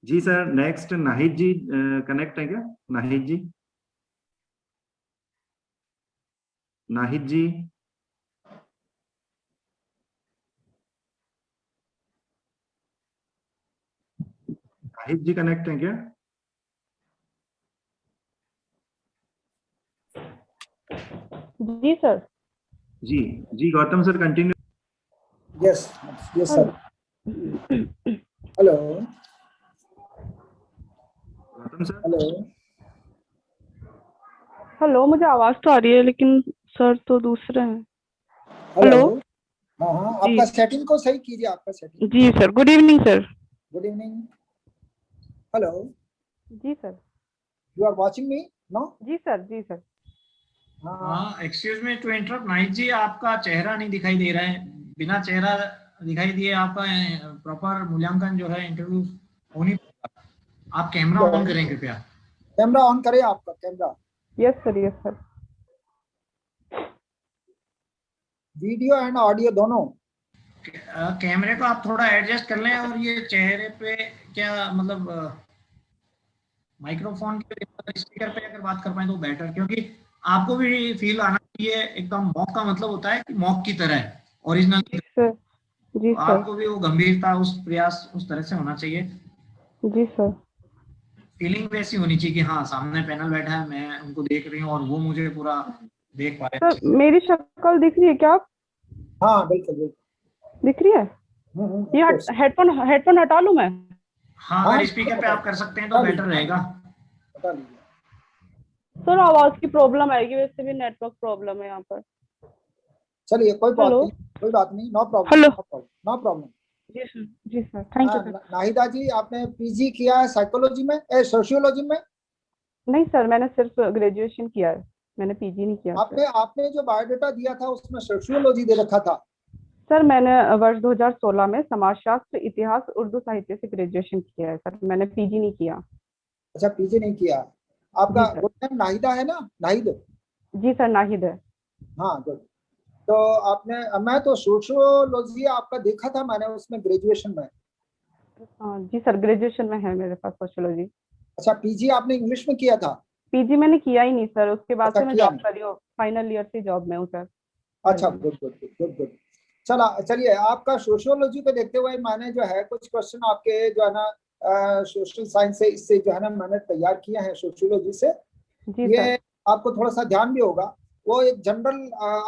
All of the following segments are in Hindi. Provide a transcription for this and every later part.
जी sir, next Nahid ji connect है क्या? नाहिद जी, नाहिद जी, नाहिद जी कनेक्ट है क्या? जी सर। जी जी, Gautam sir continue. Yes yes sir. Hello Gautam sir, hello. Hello, मुझे आवाज तो आ रही है लेकिन सर तो दूसरे हैं। हेलो। हेलो। हाँ हाँ, जी आपका सेटिंग को सही कीजिए, आपका सेटिंग। जी sir, good evening sir. Good evening. Hello, जी sir. You are watching me no? जी सर। जी सर। हाँ, एक्सक्यूज मी टू इंटरप्ट नाइट जी, आपका चेहरा नहीं दिखाई दे रहा है। बिना चेहरा दिखाई दिए आपका प्रॉपर मूल्यांकन जो है इंटरव्यू हो नहीं पाएगा। आप कैमरा ऑन करें कृपया। कैमरा ऑन करें, आपका camera. Yes sir, yes sir. Video and audio दोनों। कैमरे को आप थोड़ा एडजस्ट कर लें, और ये चेहरे पे क्या मतलब माइक्रोफोन के स्पीकर पे अगर बात कर पाए तो बेटर, क्योंकि आपको भी फील आना चाहिए एकदम। मॉक का मतलब होता है कि मॉक की तरह ओरिजिनल की तरह। सर। जी सर। आपको भी वो गंभीरता, उस प्रयास उस तरह से होना चाहिए। जी सर। फीलिंग वैसी होनी चाहिए कि हाँ, सामने पैनल बैठा है, मैं उनको देख रही हूँ और वो मुझे पूरा देख पा रहे हैं सर, अच्छे से। मेरी शक्ल दिख रही है क्या? आप हाँ बिल्कुल बिल्कुल। दिख रही है? ये of course। हेडफोन हेडफोन हटा लूं मैं? हाँ, हाँ अगर स्पीकर पे आप कर सकते हैं तो बता बेटर लीजिए, रहेगा। बता लीजिए। सर, आवाज की प्रॉब्लम आएगी, वैसे भी नेटवर्क प्रॉब्लम है यहाँ पर। चलिए कोई बात हेलो। नहीं, कोई बात नहीं, no problem hello. No problem no problem. जी सर। जी sir, thank you sir. Nahida ji, आपने पीजी किया है साइकोलॉजी में, सोशियोलॉजी में? नहीं सर, मैंने सिर्फ ग्रेजुएशन किया है, मैंने पीजी नहीं किया सर। आपने आपने जो बायोडाटा दिया था उसमें सोशियोलॉजी दे रखा था। सर, मैंने वर्ष 2016 में समाजशास्त्र, इतिहास, उर्दू साहित्य से ग्रेजुएशन किया है सर, मैंने पीजी नहीं किया। अच्छा, पीजी नहीं किया। आपका जी सर। गुड नेम नाहिदा है ना? नाहिद। जी सर, नाहिद है। हाँ गुड। तो आपने, मैं तो सोशियोलॉजी आपका देखा था मैंने उसमें ग्रेजुएशन में। जी सर, ग्रेजुएशन में है मेरे पास सोशियोलॉजी। अच्छा, पीजी आपने इंग्लिश में किया था? पीजी मैंने किया ही नहीं सर, उसके बाद अच्छा, से मैं किया जॉब नहीं। कर रही हूँ, फाइनल ईयर से जॉब में हूँ सर। अच्छा, हाल ही में। Good good good good good. चला चलिए, आपका सोशियोलॉजी पे देखते हुए मैंने जो है कुछ क्वेश्चन आपके जो है ना सोशल साइंस से, इससे जो है ना मैंने तैयार किए हैं सोशियोलॉजी से। जी सर। ये आपको थोड़ा सा ध्यान भी होगा। वो एक जनरल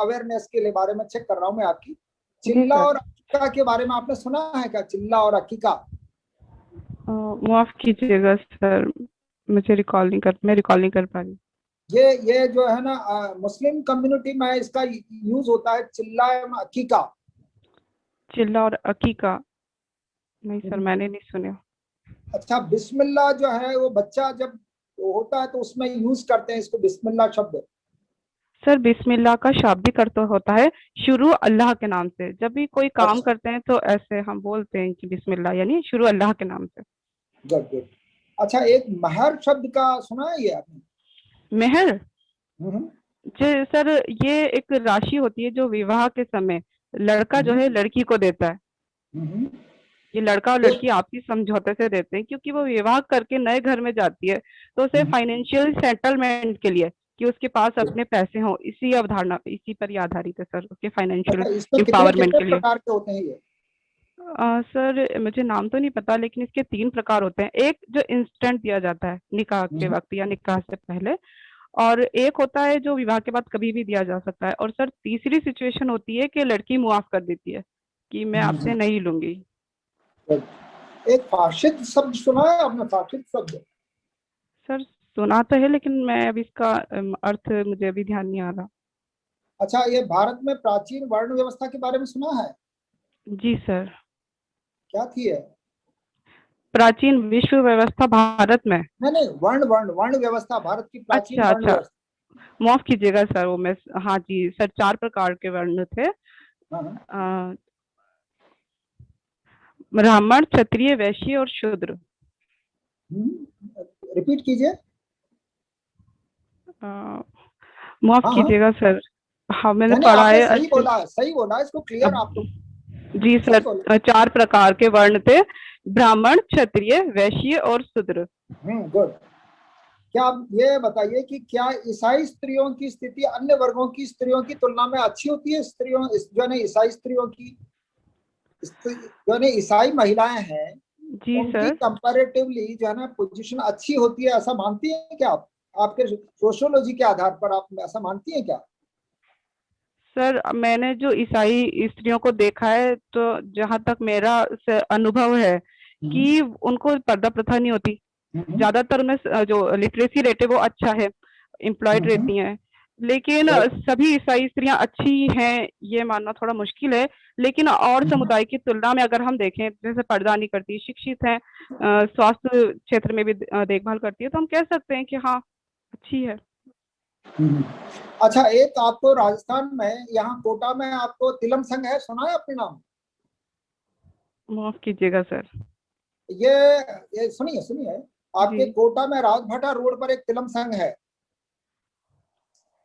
अवेयरनेस के लिए बारे में चेक कर रहा हूँ मैं आपकी। जी चिल्ला सर। और अकीका के बारे में आपने सुना है क्या? चिल्ला और अकीका। माफ कीजिएगा सर, मैं रिकॉल नहीं कर पा रही। ये जो है ना मुस्लिम कम्युनिटी में इसका यूज होता है, चिल्ला एवं अकीका। चिल्ला और अकीका? नहीं सर, मैंने नहीं सुना। अच्छा, बिस्मिल्लाह जो है वो बच्चा जब होता है तो उसमें यूज करते हैं इसको, बिस्मिल्लाह शब्द। सर, बिस्मिल्लाह का शाब्दिक अर्थ होता है शुरू अल्लाह के नाम से। जब भी कोई काम अच्छा, करते हैं तो ऐसे हम बोलते हैं कि बिस्मिल्लाह, यानी शुरू अल्लाह के नाम से। Good good. अच्छा, एक महर शब्द का सुना है ये आपने? मेहर? हम्म जी सर, ये एक राशि होती है जो विवाह के समय लड़का जो हम्म है लड़की को देता है। हम्म। ये लड़का और एक लड़की आपसी समझौते से देते हैं, क्योंकि वो विवाह करके नए घर में जाती है तो उसे फाइनेंशियल सेटलमेंट के लिए, कि उसके पास अपने पैसे हों, इसी अवधारणा, इसी पर ही आधारित है सर, उसके फाइनेंशियल अच्छा, इसमें कितने एम्पावरमेंट कितने के लिए। प्रकार के होते हैं ये? सर, मुझे नाम तो नहीं पता, लेकिन इसके 3 प्रकार होते हैं। एक जो इंस्टेंट दिया जाता है निकाह के हम्म, वक्त या निकाह से पहले, और एक होता है जो विवाह के बाद कभी भी दिया जा सकता है, और सर तीसरी सिचुएशन होती है कि लड़की मुआफ कर देती है कि मैं आपसे हम्म। नहीं लूंगी। गुड। एक फाशिद शब्द सुना है आपने? फाशिद शब्द। सर, सुना तो है लेकिन मैं अभी इसका अर्थ मुझे अभी ध्यान नहीं आ रहा। अच्छा, ये भारत में प्राचीन वर्ण व्यवस्था के बारे में सुना है? जी सर। क्या थी है? प्राचीन विश्व व्यवस्था भारत में? नहीं नहीं, वर्ण वर्ण वर्ण व्यवस्था, भारत की प्राचीन अच्छा वर्ण अच्छा, व्यवस्था। माफ कीजिएगा सर, वो मैं, हाँ जी सर, 4 प्रकार के वर्ण थे। हाँ हाँ। अ, ब्राह्मण, क्षत्रिय, वैश्य और शूद्र। रिपीट कीजिए। अ, माफ हाँ हाँ। कीजिएगा सर, हाँ मैंने नहीं नहीं, पढ़ा आपने है सही बोला, सही बोला, इसको क्लियर अब। आप लोग। जी सही सर, बोला। 4 प्रकार के वर्ण थे, ब्राह्मण, क्षत्रिय, वैश्य और शूद्र। गुड। क्या आप ये बताइए कि क्या ईसाई स्त्रियों की स्थिति अन्य वर्गों की स्त्रियों की तुलना में अच्छी होती है? स्त्रियों जो है ईसाई स्त्रियों की, जो है ईसाई महिलाएं हैं, जी उनकी सर। कंपैरेटिवली जो है ना पोजीशन अच्छी होती है, ऐसा मानती हैं क्या आप? आपके सोशियोलॉजी के आधार पर आप ऐसा मानती हैं क्या? सर मैंने जो ईसाई स्त्रियों को देखा है, तो जहां तक मेरा अनुभव है कि उनको पर्दा प्रथा नहीं होती। ज्यादातर में जो लिटरेसी रेट है वो अच्छा है, एम्प्लॉयड रहती हैं। लेकिन सभी ईसाई स्त्रियां अच्छी हैं ये मानना थोड़ा मुश्किल है। लेकिन और समुदाय की तुलना में अगर हम देखें, जैसे पर्दा नहीं करती, शिक्षित हैं, स्वास्थ्य क्षेत्र में भी देखभाल करती है, तो हम कह सकते हैं कि हाँ अच्छी है। अच्छा, एक आपको राजस्थान में यहाँ कोटा में आपको तिलम संघ है, सुना है आपने नाम? माफ कीजिएगा सर। ये सुनिए सुनिए, आपके जी कोटा में राजभाटा रोड पर एक तिलम संघ है,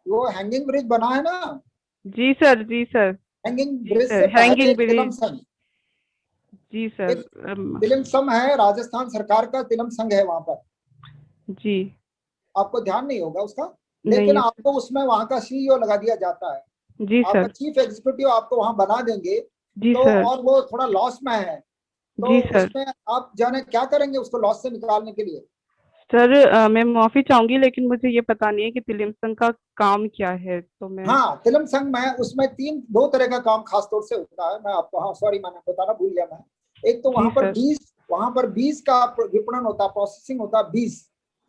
वो हैंगिंग ब्रिज बना है ना, जी सर। जी सर। हैंगिंग जी ब्रिज से सर, पहले हैंगिंग एक तिलम ब्रिज। संघ, जी सर। एक तिलम संघ है, राजस्थान सरकार का तिलम संघ है वहां पर। जी आपको ध्यान नहीं होगा उसका, नहीं लेकिन है। आपको उसमें वहां का सीईओ लगा दिया जाता है, जी आपका सर। चीफ एग्जीक्यूटिव आपको वहां बना देंगे। जी तो सर। और वो थोड़ा लॉस में है, तो जी सर। उसमें आप जाने क्या करेंगे उसको लॉस से निकालने के लिए? सर मैं माफी चाहूंगी, लेकिन मुझे ये पता नहीं है कि तिलिमसन का काम क्या है, तो मैं। हाँ, तिलम संघ में उसमें दो तरह का काम खास तौर से होता है, मैं आपको, हाँ सॉरी मैंने बताना भूल गया मैं। एक तो जी सर। वहां पर बीज का विपणन होता है, प्रोसेसिंग होता है, बीज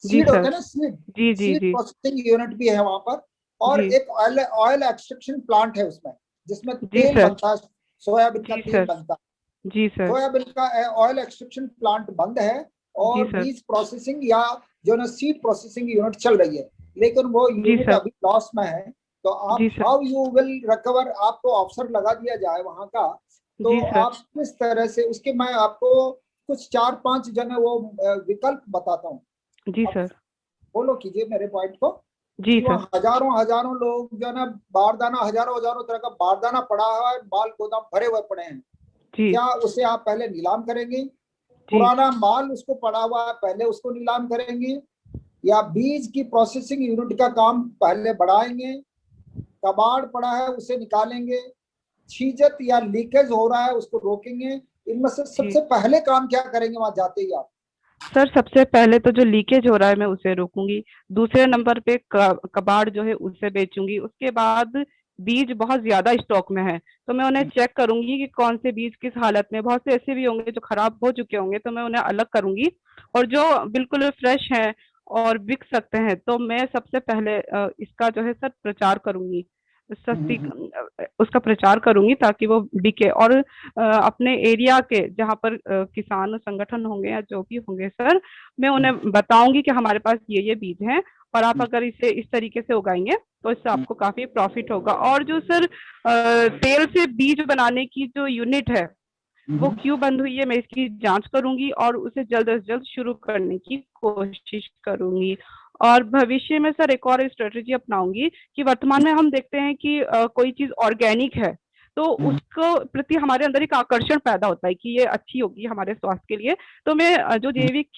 जी सीड होते सर। हैं ना, सीड जी जी सीड जी। प्रोसेसिंग यूनिट भी है वहां पर। और जी एक ऑयल ऑयल एक्सट्रैक्शन प्लांट है उसमें, जिसमें जी तेल सर। बनता है, सोयाबीन का जी तेल सर। बनता है। जी सर। सोयाबीन का ऑयल एक्सट्रैक्शन प्लांट बंद है, जी और सर। बीज प्रोसेसिंग या जो ना सीड प्रोसेसिंग यूनिट चल रही है, लेकिन वो जी यूनिट सर। अभी लॉस में है। तो आप जी sir. How you will recover, आपको अवसर लगा दिया जाए वहां का, तो जी सर। आप किस तरह से उसके, मैं आपको कुछ 4-5 जन वो विकल्प बताता हूँ, जी आप सर। फॉलो कीजिए मेरे पॉइंट को। जी कि सर। वहाँ हजारों हजारों लोग जो है ना, बारदाना, हजारों हजारों तरह का बारदाना पड़ा हुआ है, माल गोदाम भरे हुए पड़े हैं, जी क्या उसे आप पहले नीलाम करेंगे? जी। पुराना माल उसको पड़ा हुआ है, पहले उसको नीलाम करेंगे, या बीज की प्रोसेसिंग यूनिट का काम पहले बढ़ाएंगे, कबाड़ पड़ा है उसे निकालेंगे, छीजत या लीकेज हो रहा है उसको रोकेंगे? इनमें से जी सबसे पहले काम क्या करेंगे वहां जाते ही आप? सर, सबसे पहले तो जो लीकेज हो रहा है मैं उसे रोकूंगी। दूसरे नंबर पे कबाड़ जो है उसे बेचूंगी। उसके बाद बीज बहुत ज्यादा स्टॉक में है, तो मैं उन्हें चेक करूंगी कि कौन से बीज किस हालत में। बहुत से ऐसे भी होंगे जो खराब हो चुके होंगे, तो मैं उन्हें अलग करूंगी। और जो बिल्कुल फ्रेश है और बिक सकते हैं, तो मैं सबसे पहले इसका जो है सर प्रचार करूंगी, सस्ती उसका प्रचार करूंगी, ताकि वो बिके। और अपने एरिया के जहाँ पर किसान संगठन होंगे या जो भी होंगे सर, मैं उन्हें बताऊंगी कि हमारे पास ये बीज हैं, और आप अगर इसे इस तरीके से उगाएंगे तो इससे आपको काफी प्रॉफिट होगा। और जो सर तेल से बीज बनाने की जो यूनिट है वो क्यों बंद हुई है, मैं इसकी जांच करूंगी और उसे जल्द से जल्द शुरू करने की कोशिश करूंगी। और भविष्य में सर एक और स्ट्रेटेजी अपनाऊंगी कि वर्तमान में हम देखते हैं कि कोई चीज ऑर्गेनिक है, तो उसको प्रति हमारे अंदर एक आकर्षण पैदा होता है कि ये अच्छी होगी हमारे स्वास्थ्य के लिए। तो मैं जो जैविक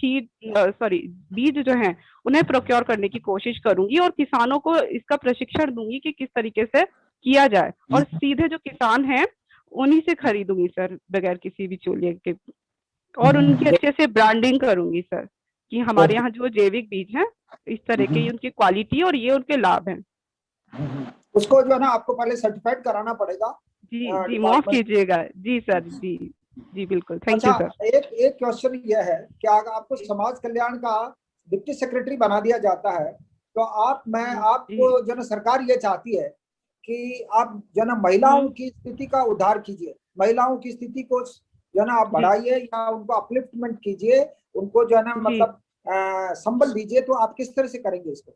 बीज जो हैं उन्हें प्रोक्योर करने की कोशिश करूंगी, और किसानों को इसका प्रशिक्षण दूंगी कि किस तरीके से किया जाए, और सीधे जो किसान हैं उन्हीं से खरीदूंगी सर, बगैर किसी भी चूल्हे के। और उनकी अच्छे से ब्रांडिंग करूंगी सर, कि हमारे यहाँ जो जैविक बीज हैं इस तरह के, उनकी क्वालिटी और ये उनके लाभ हैं। उसको जो है ना आपको पहले सर्टिफाइड कराना पड़ेगा जी जी, माफ डिपार्टमेंट। कीजिएगा। जी सर। जी जी बिल्कुल, थैंक अच्छा, यू सर। एक एक क्वेश्चन ये है कि अगर आपको समाज कल्याण का डिप्टी सेक्रेटरी बना दिया जाता है, तो मैं जी। आपको जो ना सरकार ये चाहती है कि आप जो ना महिलाओं की स्थिति का उद्धार कीजिए, महिलाओं की स्थिति को जो ना आप जी बढ़ाइए, या उनको अपलिफ्टमेंट कीजिए, उनको जो है ना जी मतलब संबल दीजिए, तो आप किस तरह से करेंगे इसको?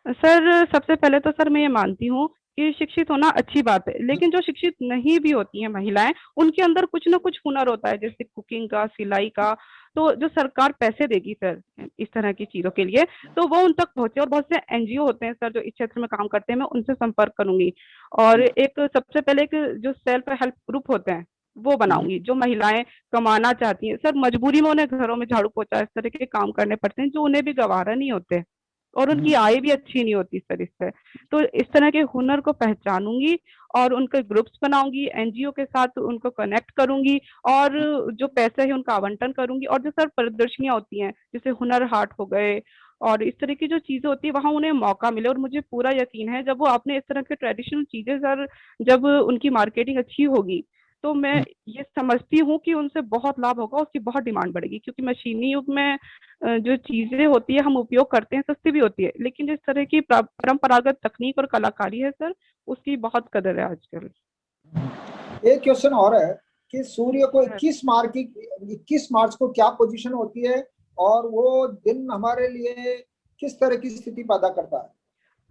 सर, सबसे पहले तो सर मैं ये मानती हूँ कि शिक्षित होना अच्छी बात है, लेकिन जो शिक्षित नहीं भी होती हैं महिलाएं, उनके अंदर कुछ ना कुछ हुनर होता है, जैसे कुकिंग का, सिलाई का। तो जो सरकार पैसे देगी सर इस तरह की चीजों के लिए, तो वो उन तक पहुंचे। और बहुत से एनजीओ होते हैं सर जो इस क्षेत्र में काम करते हैं, मैं उनसे संपर्क करूंगी। और एक सबसे पहले एक जो सेल्फ हेल्प ग्रुप होते हैं वो बनाऊंगी। जो महिलाएं कमाना चाहती हैं सर, मजबूरी में उन्हें घरों में झाड़ू पोछा इस तरह के काम करने पड़ते हैं जो उन्हें भी गवारा नहीं होते, और उनकी आय भी अच्छी नहीं होती सर इससे। तो इस तरह के हुनर को पहचानूंगी और उनके ग्रुप्स बनाऊंगी, एनजीओ के साथ उनको कनेक्ट करूंगी, और जो पैसे है उनका आवंटन करूंगी। और जो सर प्रदर्शनियां होती हैं जैसे हुनर हाट हो गए और इस तरह की जो चीजें होती है, वहां उन्हें मौका मिले। और मुझे पूरा यकीन है जब वो अपने इस तरह के ट्रेडिशनल चीजें सर, जब उनकी मार्केटिंग अच्छी होगी, तो मैं ये समझती हूँ कि उनसे बहुत लाभ होगा, उसकी बहुत डिमांड बढ़ेगी। क्योंकि मशीनी युग में जो चीजें होती है हम उपयोग करते हैं, सस्ती भी होती है, लेकिन जिस तरह की परंपरागत तकनीक और कलाकारी है सर, उसकी बहुत कदर है आजकल। एक क्वेश्चन और है कि सूर्य को 21 मार्च को क्या पोजीशन होती है और वो दिन हमारे लिए किस तरह की स्थिति पैदा करता है?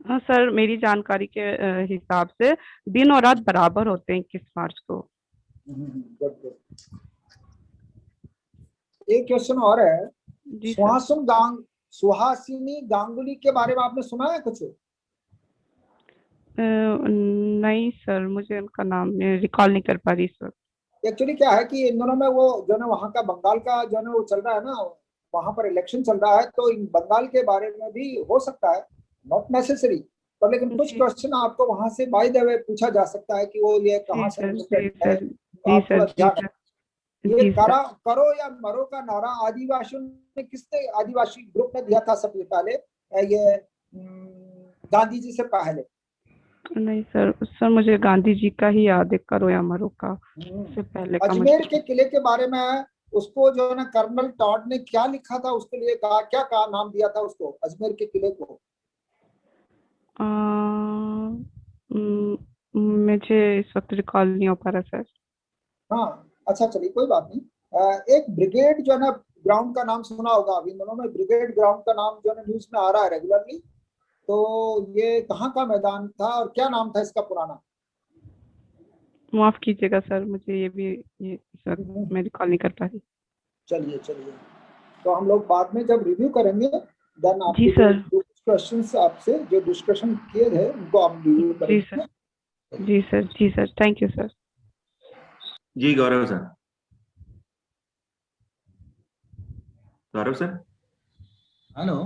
हाँ सर, मेरी जानकारी के हिसाब से दिन और रात बराबर होते हैं 21 मार्च को। Good good. एक क्वेश्चन और है, जी सर। सुहासिनी गांगुली के बारे में आपने सुना है कुछ? नहीं सर, मुझे उनका नाम रिकॉल नहीं कर पा रही सर। एक्चुअली क्या है कि इन दोनों में वो जो ना वहाँ का बंगाल का जो ना वो चल रहा है ना, वहां पर इलेक्शन चल रहा है, तो इन बंगाल के बारे में भी हो सकता है, नॉट नेसेसरी, पर लेकिन कुछ क्वेश्चन आपको वहां से बाय द वे पूछा जा सकता है कि वो ये कहाँ से रिलेटेड है, तो आप थोड़ा ध्यान रखें। ये करो या मरो का नारा आदिवासियों ने किसने, आदिवासी ग्रुप ने दिया था सबसे पहले, ये गांधी जी से पहले? नहीं सर मुझे गांधी जी का ही याद है, करो या मरो का से पहले का अजमेर मुझे। के किले के बारे में उसको जो है ना कर्नल टॉड ने क्या लिखा था, उसके लिए क्या नाम दिया था उसको, अजमेर के किले को? मुझे इस वक्त रिकॉल नहीं हो पा रहा सर। हाँ अच्छा चलिए कोई बात नहीं। एक ब्रिगेड जो है ना ग्राउंड का नाम सुना होगा, अभी इन दोनों में ब्रिगेड ग्राउंड का नाम जो है ना न्यूज में आ रहा है रेगुलरली, तो ये कहाँ का मैदान था और क्या नाम था इसका पुराना? माफ कीजिएगा सर, मुझे ये इस वक्त मैं रिकॉल नहीं कर पा रही। चलिए चलिए, तो हम लोग बाद में जब रिव्यू करेंगे देन जी आपके सर। जो क्वेश्चंस आपसे जो डिस्कशन किए थे उनको हम रिव्यू जी करेंगे। सर, जी सर, थैंक यू सर। जी Gaurav sir. Gaurav sir. Hello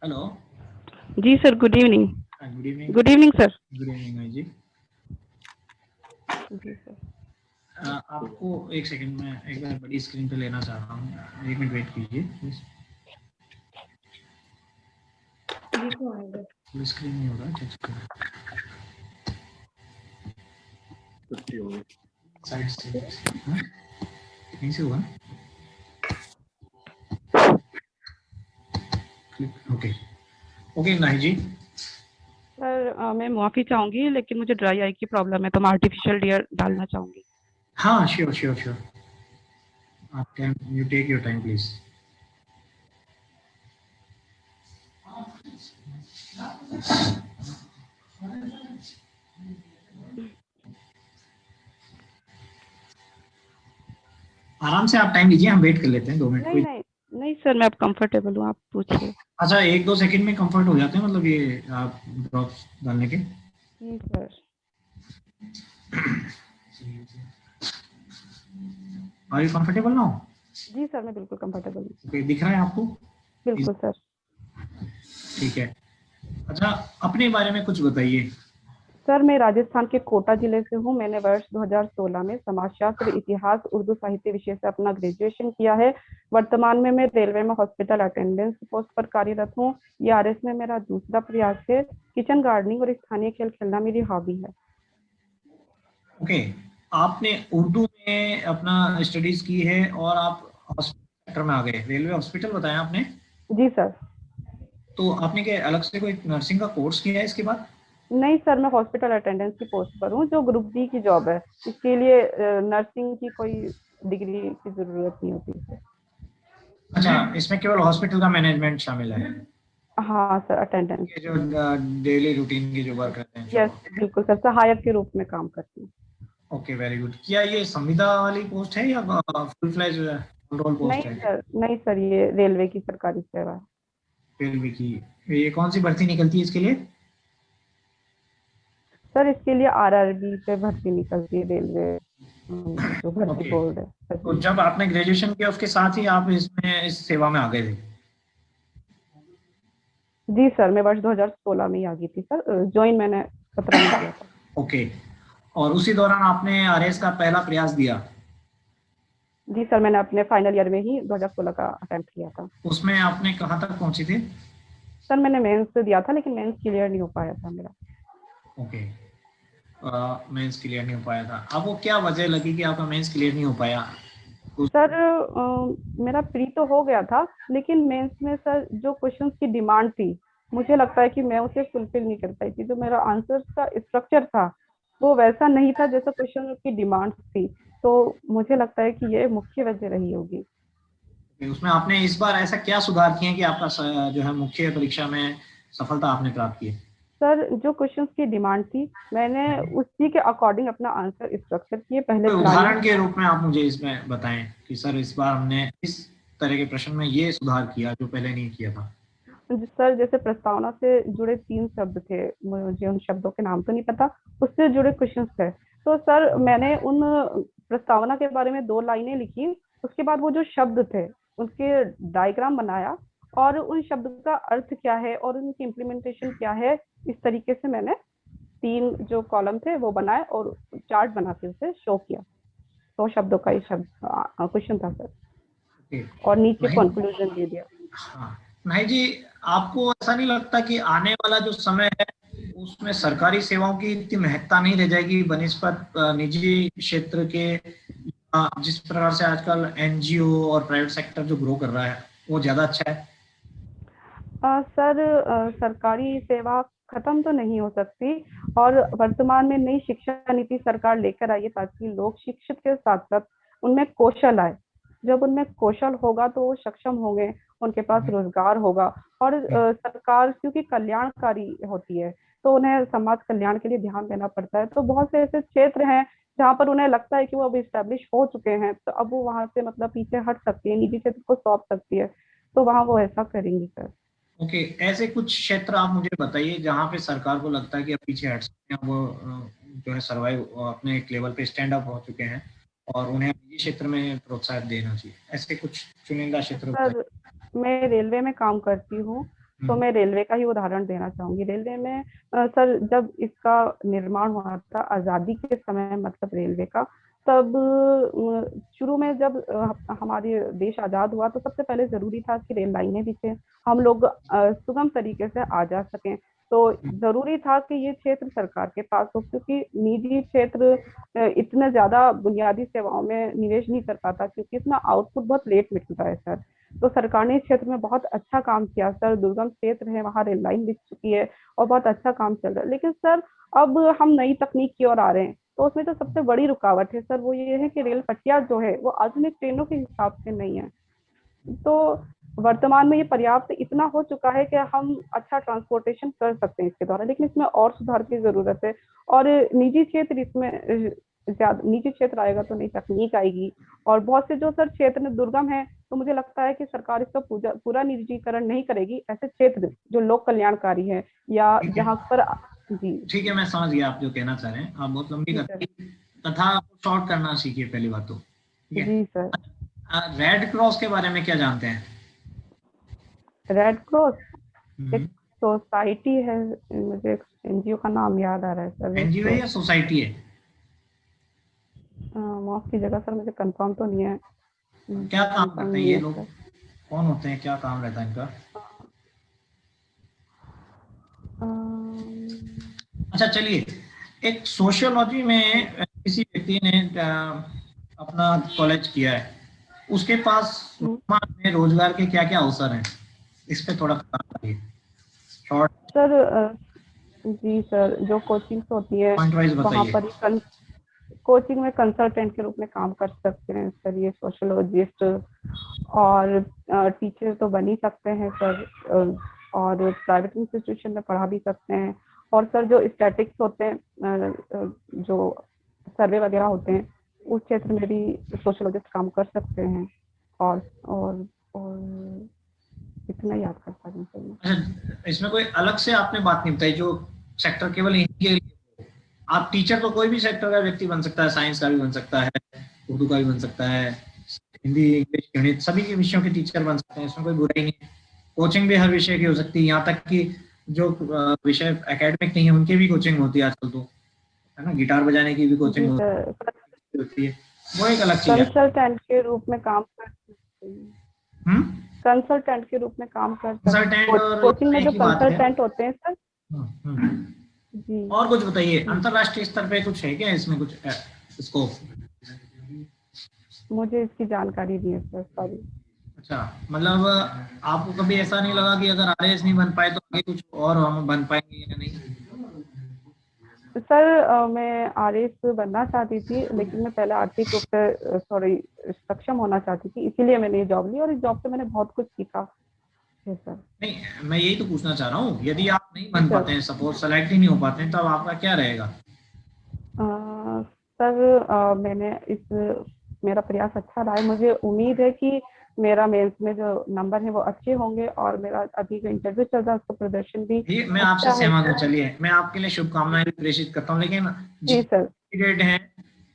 hello. जी sir, good evening. Good evening. Good evening sir. Good evening जी। जी सर। आपको एक सेकंड में एक बार बड़ी स्क्रीन पे लेना चाह रहा हूँ, 1 मिनट वेट कीजिए प्लीज। फुल स्क्रीन नहीं हो रहा, चेक स्क्रीन साइड से कहीं से होगा। ओके ओके नाही जी। सर मैं माफी चाहूंगी, लेकिन मुझे ड्राई आई की प्रॉब्लम है, तो मैं आर्टिफिशियल ईयर डालना चाहूंगी। हाँ श्योर श्योर श्योर, आप can you take your time please. आराम से आप टाइम लीजिए, हम वेट कर लेते हैं 2 मिनट। नहीं सर, मैं अब कंफर्टेबल हूँ, आप पूछिए। अच्छा 1-2 सेकंड में कंफर्ट हो जाते हैं, मतलब ये आप ड्रॉप्स डालने के। जी sir. Are you comfortable now? जी सर, मैं बिल्कुल कंफर्टेबल हूँ। ओके, दिख रहा है आपको? बिल्कुल सर। ठीक है। अच्छा अपने बारे में कुछ बताइए। सर मैं राजस्थान के कोटा जिले से हूँ। मैंने वर्ष 2016 में समाजशास्त्र इतिहास उर्दू साहित्य विषय से अपना ग्रेजुएशन किया है। वर्तमान में मैं रेलवे में हॉस्पिटल अटेंडेंस पोस्ट पर कार्यरत हूँ। ये आरएस में मेरा दूसरा प्रयास है। किचन गार्डनिंग और स्थानीय खेल खेलना मेरी हॉबी है। ओके, आपने उर्दू में अपना स्टडीज की है और आप हॉस्पिटल सेक्टर में आ गए, रेलवे हॉस्पिटल बताया आपने? जी सर। तो आपने क्या अलग से कोई नर्सिंग का कोर्स किया है इसके बाद? नहीं सर, मैं हॉस्पिटल अटेंडेंस की पोस्ट पर हूँ, जो ग्रुप डी की जॉब है। इसके लिए नर्सिंग की कोई डिग्री की जरूरत नहीं होती है। अच्छा, इसमें केवल हॉस्पिटल का मैनेजमेंट शामिल है? हाँ सर, अटेंडेंस। ये जो डेली रूटीन की जो वर्क करते हैं। यस बिल्कुल सर, सहायक के रूप में काम करती हूँ। Okay very good. क्या ये संविदा वाली पोस्ट है या फुल फ्लेज रोल पोस्ट है? नहीं सर, ये रेलवे की सरकारी सेवा है। रेलवे की? ये कौन सी भर्ती निकलती है इसके लिए? सर इसके लिए आरआरबी से भर्ती निकलती है, रेलवे जो भर्ती ओके। बोर्ड है सर तो जी। जब आपने ग्रेजुएशन किया उसके साथ ही आप इसमें इस सेवा में आ गए थे? जी सर, मैं वर्ष 2016 में ही आ गई थी सर, ज्वाइन मैंने 17 में किया था। ओके। और उसी दौरान आपने आरएस का पहला प्रयास दिया? जी सर, मैंने अपने फाइनल ईयर में ही 2016 का अटेम्प्ट किया था। उसमें आपने कहाँ तक पहुंची थी? सर मैंने मेंस दिया था, लेकिन मेंस क्लियर नहीं हो पाया था मेरा। ओके। मेंस क्लियर नहीं हो पाया था। अब वो क्या वजह लगी कि आपका मेंस क्लियर नहीं हो पाया? सर मेरा प्री तो हो गया था, लेकिन मेंस में सर जो क्वेश्चंस की डिमांड थी, मुझे लगता है कि मैं उसे फुलफिल नहीं कर पाई थी। जो मेरा आंसर का स्ट्रक्चर था वो वैसा नहीं था जैसा क्वेश्चन की डिमांड थी। तो मुझे लगता है कि ये मुख्य वजह रही होगी। उसमें आपने इस बार ऐसा क्या सुधार किए कि आपका जो है मुख्य परीक्षा में सफलता आपने प्राप्त की? सर जो क्वेश्चंस की डिमांड थी, मैंने उसी के अकॉर्डिंग अपना आंसर स्ट्रक्चर किए। पहले कोई प्लानिंग। उदाहरण के रूप में आप मुझे इसमें बताएं कि सर इस बार हमने इस तरह के प्रश्न में ये सुधार किया जो पहले नहीं किया था। सर जैसे प्रस्तावना से जुड़े 3 शब्द थे, मुझे उन शब्दों के नाम तो नहीं पता, उससे जुड़े क्वेश्चंस थे। तो सर मैंने उन प्रस्तावना के बारे में 2 लाइनें लिखी। उसके बाद वो जो शब्द थे उनके डायग्राम बनाया, और उन शब्द का अर्थ क्या है और उनकी इम्प्लीमेंटेशन क्या है, इस तरीके से मैंने 3 जो कॉलम थे वो बनाए और चार्ट बना के उसे शो किया। 100 शब्दों का ये शब्द क्वेश्चन था सर, ओके। और नीचे नहीं, कंक्लूजन दे दिया। हाँ, नहीं जी, आपको ऐसा नहीं लगता कि आने वाला जो समय है उसमें सरकारी सेवाओं की इतनी महत्ता नहीं रह जाएगी बनिस्पत निजी क्षेत्र के? जिस प्रकार से आजकल एनजीओ और प्राइवेट सेक्टर जो ग्रो कर रहा है वो ज्यादा अच्छा है? सर सरकारी सेवा खत्म तो नहीं हो सकती, और वर्तमान में नई शिक्षा नीति सरकार लेकर आई है ताकि लोग शिक्षित के साथ साथ उनमें कौशल आए। जब उनमें कौशल होगा तो वो सक्षम होंगे, उनके पास रोजगार होगा। और सरकार क्योंकि कल्याणकारी होती है, तो उन्हें समाज कल्याण के लिए ध्यान देना पड़ता है। तो बहुत से ऐसे क्षेत्र हैं जहाँ पर उन्हें लगता है कि वो अब इस्टेब्लिश हो चुके हैं, तो अब वो वहां से मतलब पीछे हट सकती है, निजी क्षेत्र को सौंप सकती है, तो वहां वो ऐसा करेंगी सर। ओके। ऐसे कुछ क्षेत्र आप मुझे बताइए जहाँ पे सरकार को लगता है कि अब पीछे हट सकते हैं, वो जो है सर्वाइव अपने एक लेवल पे स्टैंड अप हो चुके हैं और उन्हें निजी क्षेत्र में प्रोत्साहन देना चाहिए। ऐसे कुछ चुनिंदा क्षेत्र बताइए। सर मैं रेलवे में काम करती हूँ, तो मैं रेलवे का ही उदाहरण देना चाहूंगी। रेलवे में सर जब इसका निर्माण हुआ था आजादी के समय, मतलब रेलवे का, तब शुरू में जब हमारे देश आजाद हुआ तो सबसे पहले जरूरी था कि रेल लाइनें बिछे, हम लोग सुगम तरीके से आ जा सकें। तो जरूरी था कि ये क्षेत्र सरकार के पास हो, क्योंकि निजी क्षेत्र इतने ज्यादा बुनियादी सेवाओं में निवेश नहीं कर पाता, क्योंकि इसमें आउटपुट बहुत लेट मिलता है सर। तो सरकार ने इस क्षेत्र में बहुत अच्छा काम किया सर। दुर्गम क्षेत्र है, वहाँ रेल लाइन बिछ चुकी है और बहुत अच्छा काम चल रहा है। लेकिन सर अब हम नई तकनीक की ओर आ रहे हैं, तो उसमें जो सबसे बड़ी रुकावट है सर वो ये है कि रेल पटरियां जो है वो आधुनिक ट्रेनों के हिसाब से नहीं है। तो वर्तमान में ये पर्याप्त इतना हो चुका है कि हम अच्छा ट्रांसपोर्टेशन कर सकते हैं इसके द्वारा, लेकिन इसमें और सुधार की जरूरत है। और निजी क्षेत्र इसमें ज्यादा, निजी क्षेत्र आएगा तो नई तकनीक आएगी। और बहुत से जो सर क्षेत्र दुर्गम है, तो मुझे लगता है कि सरकार इसका पूरा निजीकरण नहीं करेगी। ऐसे क्षेत्र जो लोक कल्याणकारी है या ठीक है, जहाँ पर जी ठीक है, मैं समझ गया आप जो कहना चाह रहे हैं। आप बहुत लंबी जी कथा सर। कथा शॉर्ट करना सीखिए पहली बात तो। ठीक है। जी सर। रेड क्रॉस के बारे में क्या जानते हैं? रेड क्रॉस एक हम्म। सोसाइटी है, मुझे एनजीओ का नाम याद आ रहा है सर। रेड एनजीओ है क्रॉस, या सोसाइटी है? माफ कीजिएगा सर, मुझे कंफर्म तो नहीं है। क्या काम कंफर्म करते हैं नहीं ये है लोग? सर। कौन होते हैं, क्या काम रहता है इनका? अच्छा, चलिए। एक सोशियोलॉजी में किसी व्यक्ति ने अपना कॉलेज किया है, उसके पास वर्तमान में रोजगार के क्या क्या अवसर हैं, इस पे थोड़ा बताइए शॉर्ट सर जी सर, जो कोचिंग्स होती है पॉइंट वाइज वहाँ बताइए। पर ही कोचिंग में कंसल्टेंट के रूप में काम कर सकते हैं सर ये सोशोलॉजिस्ट। और टीचर तो बन ही सकते हैं सर, और प्राइवेट इंस्टीट्यूशन में पढ़ा भी सकते हैं। और सर जो स्टैटिक्स होते हैं, जो सर्वे वगैरह होते हैं, उस क्षेत्र में भी सोशोलॉजिस्ट काम कर सकते हैं। और इतना याद कर पा रही हूँ सर मैं। अच्छा, इसमें कोई अलग से आपने बात नहीं बताई जो सेक्टर केवल इनके लिए हो? आप टीचर तो कोई भी सेक्टर का व्यक्ति बन सकता है, साइंस का भी बन सकता है, उर्दू का भी बन सकता है, हिंदी, इंग्लिश, गणित, सभी के विषयों के टीचर बन सकते हैं, इसमें कोई बुराई नहीं है। कोचिंग भी हर विषय की हो सकती है, यहाँ तक कि जो विषय एकेडमिक नहीं है उनकी भी कोचिंग होती है आजकल, तो है ना, गिटार बजाने की भी कोचिंग होती है, वो एक अलग चीज है। कंसल्टेंट के रूप में काम कर सकते हैं। कंसल्टेंट के रूप में काम कर सकते हैं। कोचिंग में जो कंसल्टेंट होते हैं सर। जी। और कुछ बताइए, अंतरराष्ट्रीय स्तर पे कुछ है क्या इसमें कुछ स्कोप? मुझे इसकी जानकारी नहीं है सर, सॉरी। अच्छा, मतलब आपको कभी ऐसा नहीं लगा कि अगर आरएएस नहीं बन पाए तो आगे कुछ और हम बन पाएंगे या नहीं? सर मैं आरएएस बनना चाहती थी, लेकिन मैं पहले आर्थिक रूप से सक्षम होना चाहती थी, इसीलिए मैंने ये जॉब ली और इस जॉब से मैंने बहुत कुछ सीखा है सर। नहीं, मैं यही तो पूछना चाह रहा हूँ, यदि आप नहीं बन पाते हैं, सपोज सेलेक्ट ही नहीं हो पाते हैं, तब आपका क्या रहेगा? सर मेरा प्रयास अच्छा रहा है। मुझे उम्मीद है कि मेरा मेंस में जो नंबर है वो अच्छे होंगे और मेरा अभी जो इंटरव्यू चल रहा है उसका प्रदर्शन भी मैं आपसे सहमत हूँ। चलिए, मैं आपके लिए शुभकामनाएं भी प्रेषित करता हूँ, लेकिन जी सर, कैंडिडेट हैं,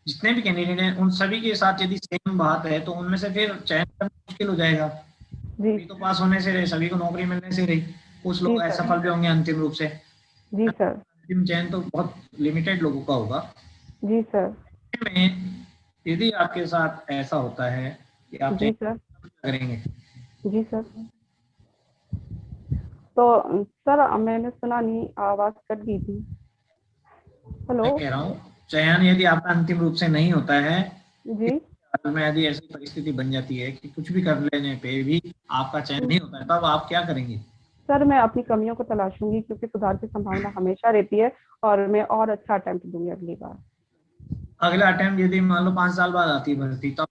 जितने भी कैंडिडेट हैं, उन सभी के साथ यदि सेम बात है तो उनमें से फिर चयन करना मुश्किल हो जाएगा। जी तो पास होने से रहे, सभी को नौकरी मिलने से रही, कुछ लोग असफल भी होंगे अंतिम रूप से। जी सर। अंतिम चयन तो बहुत लिमिटेड लोगों का होगा। जी सर। यदि आपके साथ ऐसा होता है कि आप जी सर करेंगे? जी सर। तो सर मैंने सुना नहीं, आवाज कट गई थी। हेलो, मैं कह रहा हूँ, चयन यदि आपका अंतिम रूप से नहीं होता है जी, में यदि ऐसी परिस्थिति बन जाती है कि कुछ भी कर लेने पे भी आपका चयन नहीं होता है, तब आप क्या करेंगे? सर मैं अपनी कमियों को तलाशूंगी, क्योंकि सुधार की संभावना हमेशा रहती है और मैं और अच्छा अटेम्प्ट दूंगी अगली बार। अगला अटेम्प्ट यदि मान लो 5 साल बाद आती है भर्ती, तब?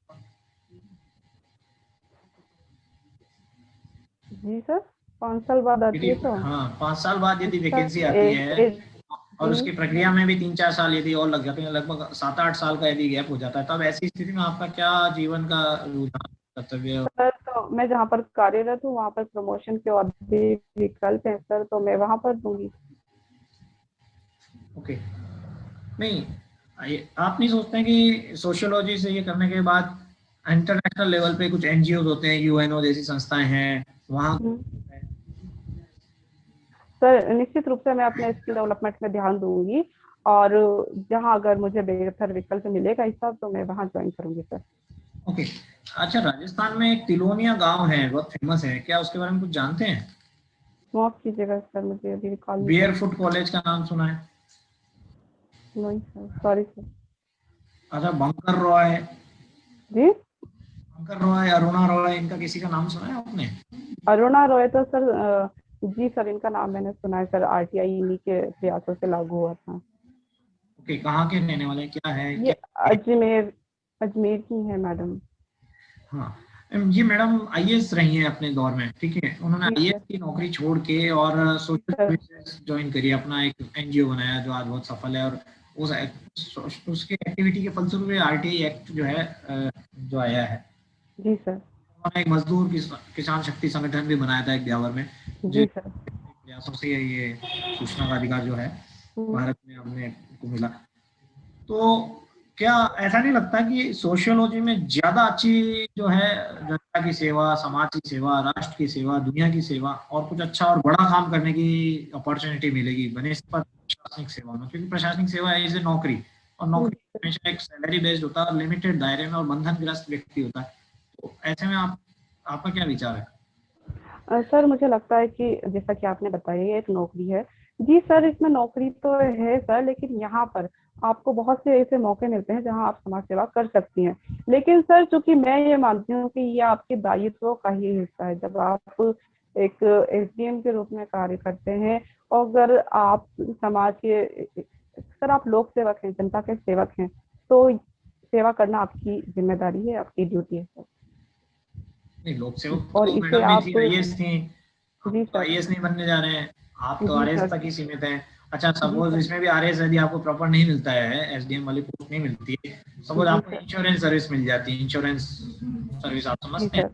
जी सर, 5 साल बाद आती है तो? हाँ, 5 साल बाद यदि वैकेंसी आती है और उसकी प्रक्रिया में भी 3-4 साल यदि और लग जाते हैं, लगभग 7-8 साल का यदि गैप हो जाता है, तब ऐसी स्थिति में आपका क्या जीवन का रुझान, कर्तव्य? सर तो मैं जहाँ पर कार्यरत हूँ वहाँ पर प्रमोशन के और भी विकल्प हैं सर, तो मैं वहाँ पर दूंगी। ओके, नहीं, आप नहीं सोचते कि सोशियोलॉजी से ये करने के बाद इंटरनेशनल लेवल पे कुछ एनजीओ होते हैं, यूएनओ जैसी संस्थाएं हैं, वहाँ? सर निश्चित रूप से मैं अपने स्किल डेवलपमेंट में ध्यान दूंगी और जहाँ अगर मुझे बेहतर विकल्प मिलेगा इस सब, तो मैं वहाँ ज्वाइन करूंगी सर। ओके, अच्छा, राजस्थान में एक तिलोनिया गांव है, बहुत फेमस है, क्या उसके बारे में कुछ जानते हैं? माफ कीजिएगा सर, मुझे अभी रिकॉल नहीं। बेयरफुट कॉलेज का नाम सुना है? नहीं सर, सॉरी सर। अच्छा, बंकर रॉय जी, बंकर रॉय, अरुणा रॉय, इनका किसी का नाम सुना है आपने? अरुणा रॉय तो सर जी सर, इनका नाम मैंने सुना है सर, आरटीआई इन्हीं के प्रयासों से लागू हुआ था। ओके, कहाँ के रहने वाले, क्या है? ये अजमेर की है मैडम। हाँ, ये मैडम आईएएस रही हैं अपने दौर में, ठीक है, उन्होंने आईएएस की नौकरी छोड़ के और सोशल सर्विसेज ज्वाइन करी, अपना एक एनजीओ बनाया जो आज बहुत सफल है, और उसके एक्टिविटी के फलस्वरूप आरटीआई एक्ट जो है जो आया है। जी सर। उन्होंने एक मजदूर किसान शक्ति संगठन भी बनाया था एक ब्यावर में। जी सर। प्रयासों से ये सूचना का अधिकार जो है भारत में हमने को मिला। तो क्या ऐसा नहीं लगता कि सोशियोलॉजी में ज्यादा अच्छी जो है जनता की सेवा, समाज की सेवा, राष्ट्र की सेवा, दुनिया की सेवा और कुछ अच्छा और बड़ा काम करने की अपॉर्चुनिटी मिलेगी बनिस्बत प्रशासनिक सेवा में? क्योंकि प्रशासनिक सेवा इज ए नौकरी, और नौकरी हमेशा एक सैलरी बेस्ड होता है और लिमिटेड दायरे में और बंधनग्रस्त व्यक्ति होता है। तो ऐसे में आपका क्या विचार है? सर मुझे लगता है कि जैसा कि आपने बताया ये एक नौकरी है। जी सर, इसमें नौकरी तो है सर, लेकिन यहाँ पर आपको बहुत से ऐसे मौके मिलते हैं जहाँ आप समाज सेवा कर सकती हैं। लेकिन सर चूंकि मैं ये मानती हूँ कि ये आपके दायित्व का ही हिस्सा है। जब आप एक एसडीएम के रूप में कार्य करते हैं और अगर आप समाज के सर, आप लोक सेवक हैं, जनता के सेवक हैं, तो सेवा करना आपकी जिम्मेदारी है, आपकी ड्यूटी है सर। नहीं, लोक सेवक और तो इसे मैडम आप आईएएस थी, जी तो आईएएस नहीं बनने जा रहे हैं, आप तो जी आरएएस सर। तक ही सीमित हैं। अच्छा, सपोज इसमें भी आरएएस यदि आपको प्रॉपर नहीं मिलता है, एसडीएम वाली पोस्ट नहीं मिलती है, सपोज आपको इंश्योरेंस सर्विस मिल जाती है, इंश्योरेंस सर्विस आप समझते हैं,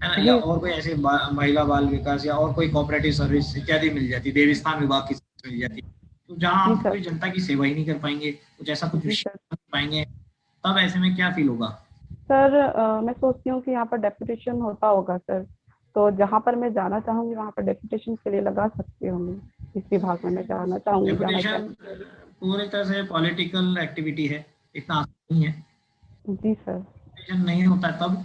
है ना, या और कोई ऐसे महिला बाल विकास या और कोई कोऑपरेटिव सर्विस इत्यादि मिल जाती है, देवस्थान विभाग की सर्विस मिल जाती है, तो जहाँ जी आप सर। कोई जनता की सेवा ही नहीं कर पाएंगे, कुछ ऐसा कुछ जी विषय सर। कर पाएंगे, तब ऐसे में क्या फील होगा? सर मैं सोचती हूँ कि यहाँ पर डेपुटेशन होता होगा सर, तो जहाँ पर मैं जाना चाहूंगी वहाँ पर डेपुटेशन के लिए लगा सकती हूँ मैं, इस विभाग में मैं जाना चाहूंगी जहाँ डेपुटेशन पर। पूरी तरह से पॉलिटिकल एक्टिविटी है, इतना आसान नहीं है। जी सर। डेपुटेशन नहीं होता है तब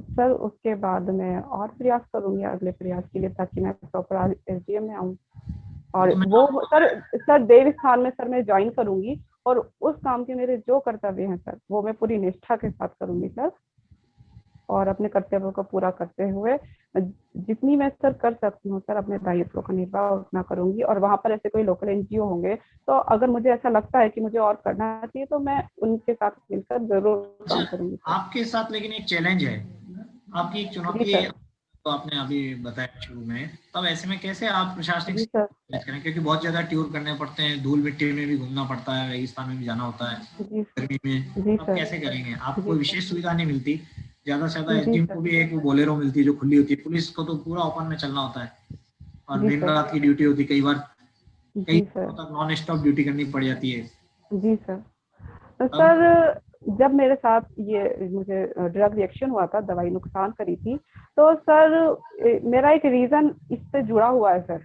सर उसके बाद मैं और प्रयास करूंगी अगले प्रयास के लिए, ताकि मैं प्रॉपर एसडीएम में आऊँ। और तो मैं वो सर देव स्थान में सर मैं ज्वाइन करूंगी, और उस काम के मेरे जो कर्तव्य हैं सर वो मैं पूरी निष्ठा के साथ करूंगी सर, और अपने कर्तव्यों को पूरा करते हुए जितनी मैं सर कर सकती हूँ सर अपने दायित्व का निर्वाह उतना करूंगी। और वहाँ पर ऐसे कोई लोकल एनजीओ होंगे तो अगर मुझे ऐसा लगता है कि मुझे और करना चाहिए तो मैं उनके साथ मिलकर जरूर काम करूंगी सर। आपके साथ लेकिन एक चैलेंज है, आपकी एक जी चुनौती है, सर। तो आपने अभी बताया शुरू में। तब ऐसे में कैसे आप प्रशासनिक जी सर। मैनेज करें, क्योंकि बहुत ज्यादा टूर करने पड़ते हैं, धूल मिट्टी में भी घूमना पड़ता है, रेगिस्तान में भी जाना होता है जी सर। गर्मी में, जी अब सर। कैसे करेंगे? आपको जी विशेष सुविधा नहीं मिलती, ज्यादा से ज्यादा जी एसडीएम सर। को भी एक वो बोलेरो मिलती है जो खुली होती है, पुलिस को तो पूरा ओपन में चलना होता है और जी दिन सर। रात की ड्यूटी होती है, कई बार कई जी सर। दिनों तक नॉन स्टॉप ड्यूटी करनी पड़ जाती है। जी सर। तो तब सर जब मेरे साथ ये मुझे ड्रग रिएक्शन हुआ था, दवाई नुकसान करी थी, तो सर मेरा एक रीजन इससे जुड़ा हुआ है सर।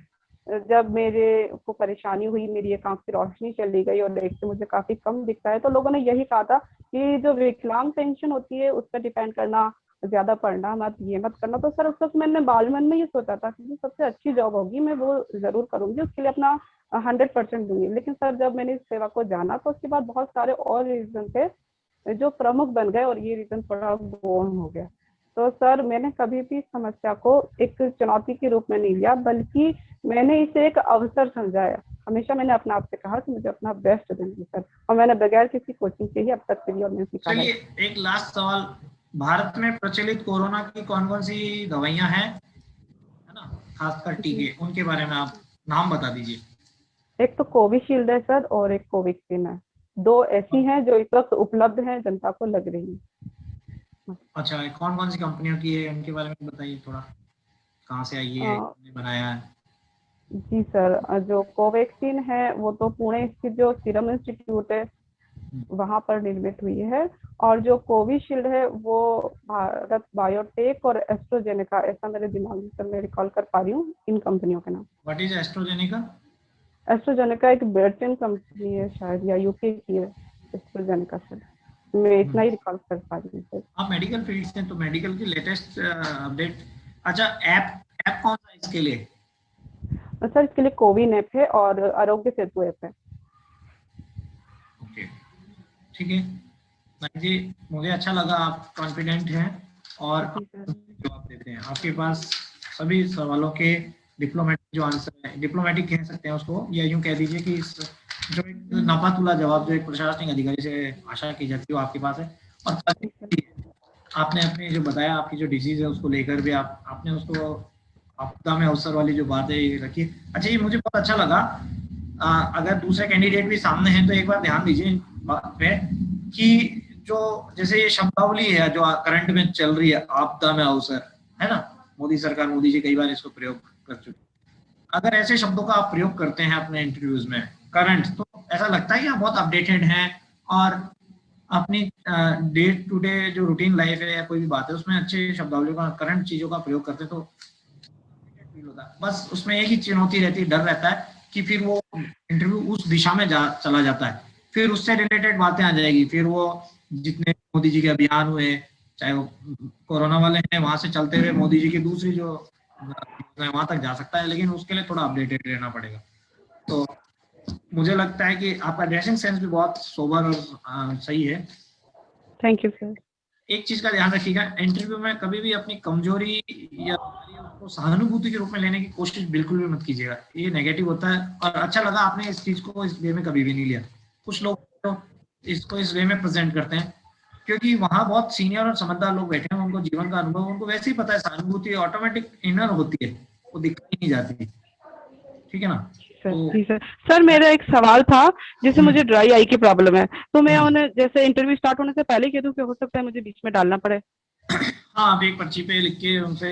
जब मेरे को परेशानी हुई, मेरी एक आंख की रोशनी चली गई और देखते मुझे काफी कम दिखता है, तो लोगों ने यही कहा था कि जो विकलांग पेंशन होती है उस पर डिपेंड करना, ज्यादा पढ़ना मत, ये मत करना। तो सर उस वक्त मैंने बाल मन में ये सोचा था कि जो सबसे अच्छी जॉब होगी मैं वो जरूर करूंगी, उसके लिए अपना 100% दूंगी। लेकिन सर जब मैंने इस सेवा को जाना तो उसके बाद बहुत सारे और रीजन थे जो प्रमुख बन गए, और ये रीजन थोड़ा गौण हो गया। तो सर मैंने कभी भी समस्या को एक चुनौती के रूप में नहीं लिया, बल्कि मैंने इसे एक अवसर समझा है। हमेशा मैंने अपने आप से कहा कि मुझे अपना बेस्ट देना है सर, और मैंने बगैर किसी कोचिंग के ही अब तक के लिए और मैंने सीखा है। चलिए एक लास्ट सवाल, भारत में प्रचलित कोरोना की कौन कौन सी दवाइयां हैं, है ना, खासकर टीके, उनके बारे में आप नाम बता दीजिए। एक तो कोविशील्ड है सर, और एक कोवैक्सीन है। दो ऐसी हैं जो इस वक्त उपलब्ध हैं, जनता को लग रही है। अच्छा, कौन कौन सी कंपनियों की है, उनके बारे में बताइए थोड़ा, कहाँ से आई है, किसने बनाया है? जी सर, जो कोवैक्सीन है वो तो पुणे स्थित जो सीरम इंस्टीट्यूट है वहां पर निर्मित हुई है, और जो कोविशील्ड है वो भारत बायोटेक और एस्ट्रोजेनेका, ऐसा मेरे दिमाग में सर मैं रिकॉल कर पा रही हूँ इन कंपनियों के नाम। What is AstraZeneca? एस्ट्रोजेनेका एक ब्रिटेन कंपनी है शायद, या यूके की है एस्ट्रोजेनेका सर, मैं इतना ही रिकॉल कर पा रही हूँ सर। आप मेडिकल फील्ड से, तो मेडिकल की लेटेस्ट अपडेट। अच्छा, ऐप ऐप कौन सा है इसके लिए? सर इसके लिए कोविन ऐप है और आरोग्य सेतु ऐप है। ओके, ठीक है नाइक जी, मुझे अच्छा लगा, आप कॉन्फिडेंट हैं और जवाब देते हैं। आपके पास सभी सवालों के डिप्लोमेटिक जो आंसर है, डिप्लोमेटिक कह सकते हैं उसको, या यूं कह दीजिए कि जो एक नापातुला जवाब जो एक प्रशासनिक अधिकारी से आशा की जाती है वो आपके पास है। और आपने अपने जो बताया, आपकी जो डिजीज है उसको लेकर भी आपने उसको आपदा में अवसर वाली जो बात है रखी। अच्छा, ये मुझे बहुत अच्छा लगा। अगर दूसरे कैंडिडेट भी सामने हैं तो एक बार ध्यान दीजिए इस बात पे कि जो जैसे ये शब्दावली है जो करंट में चल रही है, आपदा में अवसर, है ना, मोदी सरकार, मोदी जी कई बार इसको प्रयोग कर चुके। अगर ऐसे शब्दों का आप प्रयोग करते हैं अपने इंटरव्यूज में, करंट, तो ऐसा लगता है कि आप बहुत अपडेटेड हैं और अपनी डे टू डे जो रूटीन लाइफ है या कोई भी बात है उसमें अच्छे शब्दावली का, करंट चीजों का प्रयोग करते हैं, तो फील होता है। बस उसमें एक ही चुनौती रहती है, डर रहता है कि फिर वो इंटरव्यू उस दिशा में चला जाता है, फिर उससे रिलेटेड बातें आ जाएगी, फिर वो जितने मोदी जी के अभियान हुए, चाहे वो कोरोना वाले हैं, वहां से चलते हुए मोदी जी की दूसरी जो वहां तक जा सकता है, लेकिन उसके लिए थोड़ा अपडेटेड रहना पड़ेगा। तो मुझे लगता है कि आपका ड्रेसिंग सेंस भी बहुत सोबर और सही है। Thank you sir. एक चीज का ध्यान रखिएगा, इंटरव्यू में कभी भी अपनी कमजोरी या उसको सहानुभूति के रूप में लेने की कोशिश बिल्कुल भी मत कीजिएगा, ये नेगेटिव होता है। और अच्छा लगा आपने इस चीज को इस वे में कभी भी नहीं लिया। कुछ लोग तो इसको इस वे में प्रेजेंट करते हैं क्योंकि वहां बहुत सीनियर और समझदार लोग बैठे हैं, उनको जीवन का अनुभव, उनको वैसे ही पता है, सहानुभूति ऑटोमेटिक इनर होती है, वो दिखाई नहीं जाती। ठीक है ना? जी सर। सर मेरा एक सवाल था, जैसे मुझे ड्राई आई की प्रॉब्लम है, तो मैं उन्हें जैसे इंटरव्यू स्टार्ट होने से पहले कह दूं कि हो सकता है मुझे बीच में डालना पड़े? हाँ, आप एक पर्ची पे लिख के उनसे,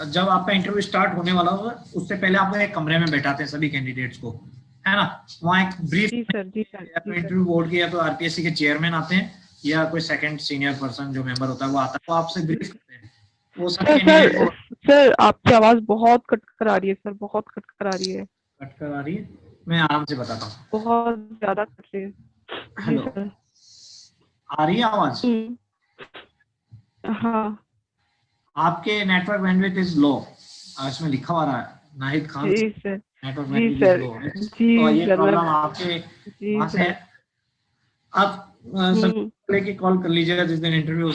जब आपका इंटरव्यू स्टार्ट होने वाला होगा उससे पहले आपको एक कमरे में बैठाते हैं सभी कैंडिडेट्स को, है ना। वहाँ एक ब्रीफ, जी सर, जी सर, या तो जी सर। इंटरव्यू बोर्ड के या तो आरपीएससी के चेयरमैन आते हैं या कोई सेकंड सीनियर पर्सन जो मेंबर होता है वो आता है, वो आपसे ब्रीफ करते हैं, वो सभी सर कैंडिडेट को। सर आपकी आवाज बहुत कट कर आ रही है सर, बहुत कट कर आ रही है, कट कर आ रही है, मैं आराम से बताता हूँ। बहुत ज्यादा कट रही है। जी हेलो, सर। आ रही है आवाज? हाँ आपके नेटवर्क बैंडविड्थ इज लो, इसमें लिखा हुआ रहा है नाहिद खान जी सर, नेटवर्क जी बैंडविड्थ इज सर, लो, जी तो ये सर, प्रॉब्लम आपके जी वहां से सर। है। आप लेके कॉल कर लीजिएगा जिस दिन इंटरव्यू,